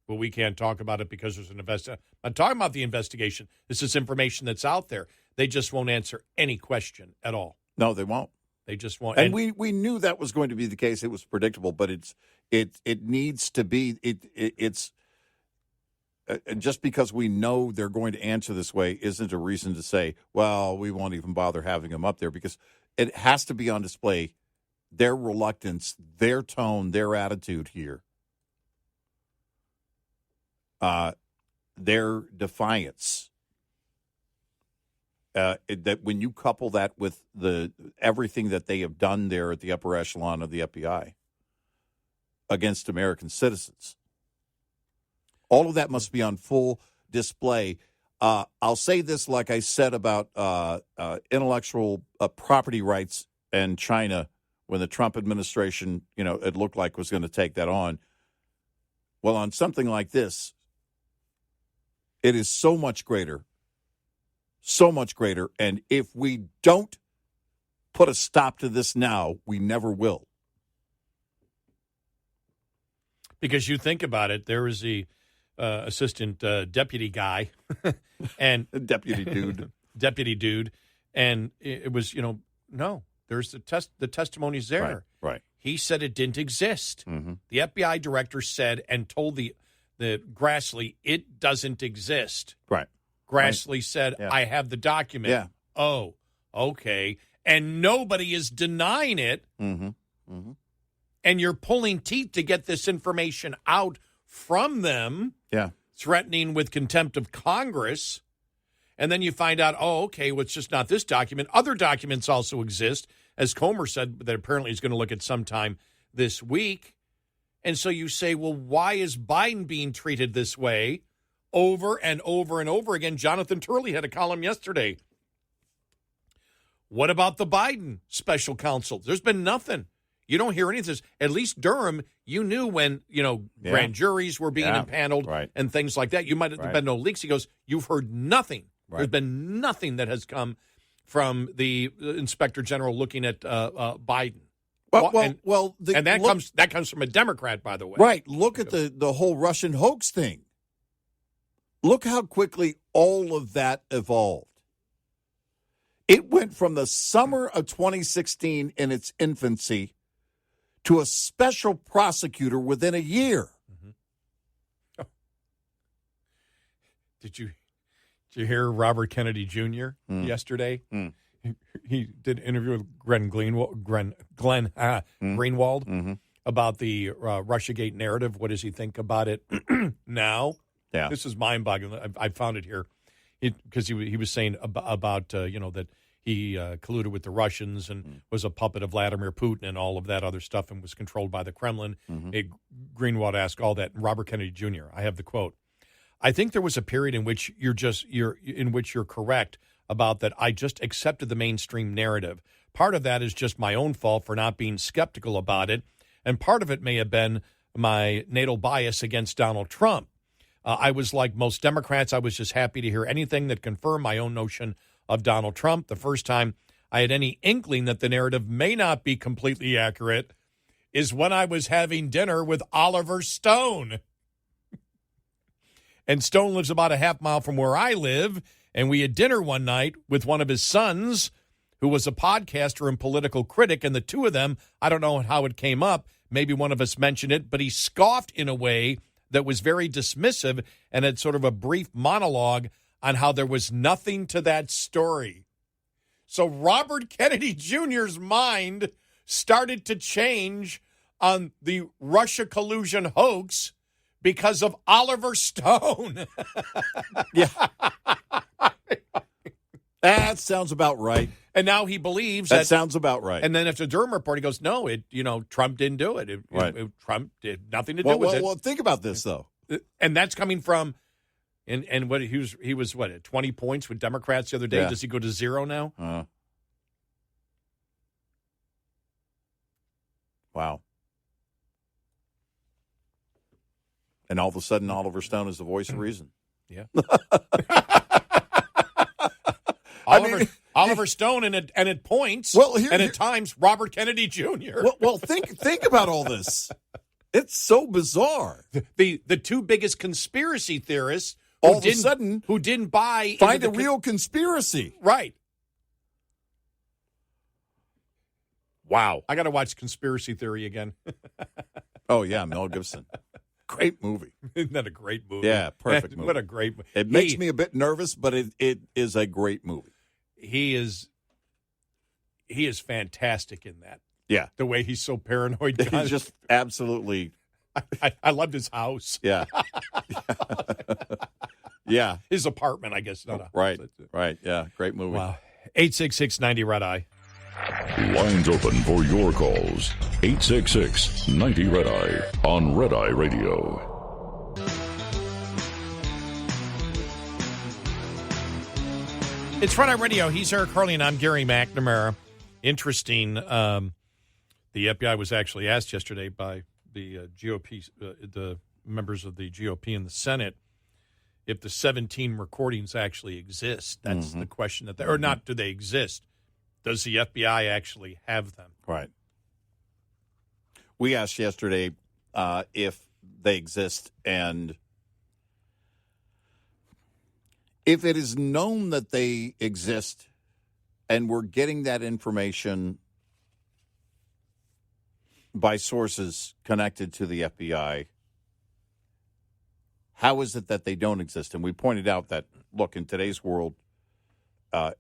Well, we can't talk about it because there's an investigation. I'm talking about the investigation. This is information that's out there. They just won't answer any question at all. No, they won't. They just won't. And we knew that was going to be the case. It was predictable, but it needs to be. It's just because we know they're going to answer this way isn't a reason to say, well, we won't even bother having them up there, because it has to be on display. Their reluctance, their tone, their attitude here. Their defiance. That when you couple that with everything that they have done there at the upper echelon of the FBI against American citizens, all of that must be on full display. I'll say this, like I said about intellectual property rights and China, when the Trump administration, it looked like was going to take that on. Well, on something like this, it is so much greater. And if we don't put a stop to this now, we never will. Because you think about it, there was the assistant deputy guy and deputy dude. Deputy dude. And it was, no, There's the testimony's there. Right. He said it didn't exist. Mm-hmm. The FBI director said and told the Grassley it doesn't exist. Right. Grassley said, Yeah. I have the document. Yeah. Oh, okay. And nobody is denying it. Mm-hmm. Mm-hmm. And you're pulling teeth to get this information out from them. Yeah. Threatening with contempt of Congress. And then you find out, okay, well, it's just not this document. Other documents also exist, as Comer said, that apparently he's going to look at sometime this week. And so you say, well, why is Biden being treated this way over and over and over again? Jonathan Turley had a column yesterday. What about the Biden special counsel? There's been nothing. You don't hear any of this. At least Durham, you knew when, grand juries were being impaneled and things like that. You might have been no leaks. He goes, you've heard nothing. Right. There's been nothing that has come from the Inspector General looking at Biden. And that comes from a Democrat, by the way. Right. Look at the whole Russian hoax thing. Look how quickly all of that evolved. It went from the summer of 2016 in its infancy to a special prosecutor within a year. Mm-hmm. Oh. Did you hear Robert Kennedy Jr. Yesterday? He did an interview with Glenn Greenwald about the Russiagate narrative. What does he think about it now? Yeah. This is mind-boggling. I found it here because he was saying about that he colluded with the Russians and was a puppet of Vladimir Putin and all of that other stuff and was controlled by the Kremlin. Greenwald asked all that. And Robert Kennedy Jr., I have the quote. I think there was a period in which you're correct about that. I just accepted the mainstream narrative. Part of that is just my own fault for not being skeptical about it, and part of it may have been my natal bias against Donald Trump. I was like most Democrats. I was just happy to hear anything that confirmed my own notion of Donald Trump. The first time I had any inkling that the narrative may not be completely accurate is when I was having dinner with Oliver Stone. And Stone lives about a half mile from where I live, and we had dinner one night with one of his sons, who was a podcaster and political critic, and the two of them, I don't know how it came up, maybe one of us mentioned it, but he scoffed in a way that was very dismissive and had sort of a brief monologue on how there was nothing to that story. So Robert Kennedy Jr.'s mind started to change on the Russia collusion hoax because of Oliver Stone. Yeah. That sounds about right. And now he believes that sounds about right. And then after the Durham report, he goes, no, Trump didn't do it. Trump did nothing to do with it. Well, think about this, though. And that's coming from, and what he was at 20 points with Democrats the other day. Yeah. Does he go to 0 now? Wow. And all of a sudden, Oliver Stone is the voice of reason. Yeah. Oliver Stone and at points, and at times Robert Kennedy Jr. Well, think about all this. It's so bizarre. The two biggest conspiracy theorists all of a sudden who didn't buy find a real conspiracy. Right. Wow. I got to watch Conspiracy Theory again. Oh yeah, Mel Gibson. Great movie. Isn't that a great movie? Yeah, perfect movie. What a great movie. It makes me a bit nervous, but it is a great movie. He is fantastic in that. Yeah. The way he's so paranoid. He's just absolutely. I loved his house. Yeah. Yeah. His apartment, I guess. Not a right. house. Right. Yeah. Great movie. Wow. 866-90-RED-EYE. Lines open for your calls. 866-90-RED-EYE on Red Eye Radio. It's Red Eye Radio. He's Eric Harley, and I'm Gary McNamara. Interesting. The FBI was actually asked yesterday by the GOP, the members of the GOP in the Senate, if the 17 recordings actually exist. That's the question that or not. Do they exist? Does the FBI actually have them? Right. We asked yesterday if they exist, and if it is known that they exist and we're getting that information by sources connected to the FBI, how is it that they don't exist? And we pointed out that, look, in today's world, a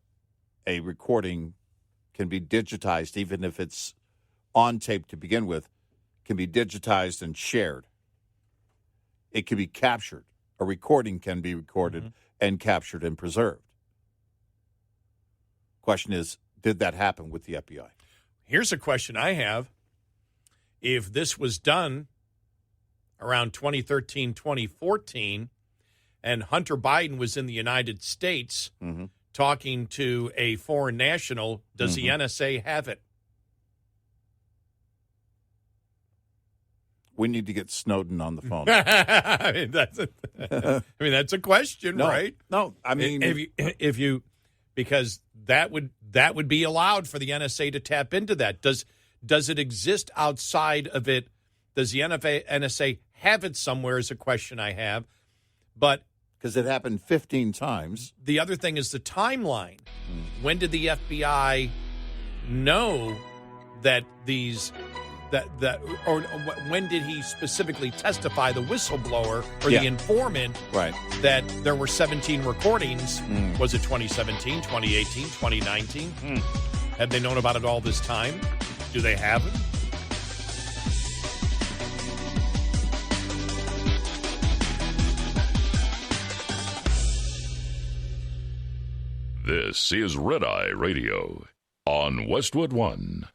recording can be digitized, even if it's on tape to begin with, can be digitized and shared. It can be captured. A recording can be recorded and captured and preserved. Question is, did that happen with the FBI? Here's a question I have. If this was done around 2013, 2014, and Hunter Biden was in the United States talking to a foreign national, does the NSA have it? We need to get Snowden on the phone. That's a question, right? No, I mean, if you because that would be allowed for the NSA to tap into that. Does it exist outside of it? Does the NSA have it somewhere is a question I have. But because it happened 15 times. The other thing is the timeline. When did the FBI know that or when did he specifically testify, the whistleblower or the informant, that there were 17 recordings? Was it 2017, 2018, 2019? Had they known about it all this time? Do they have it? This is Red Eye Radio on Westwood One.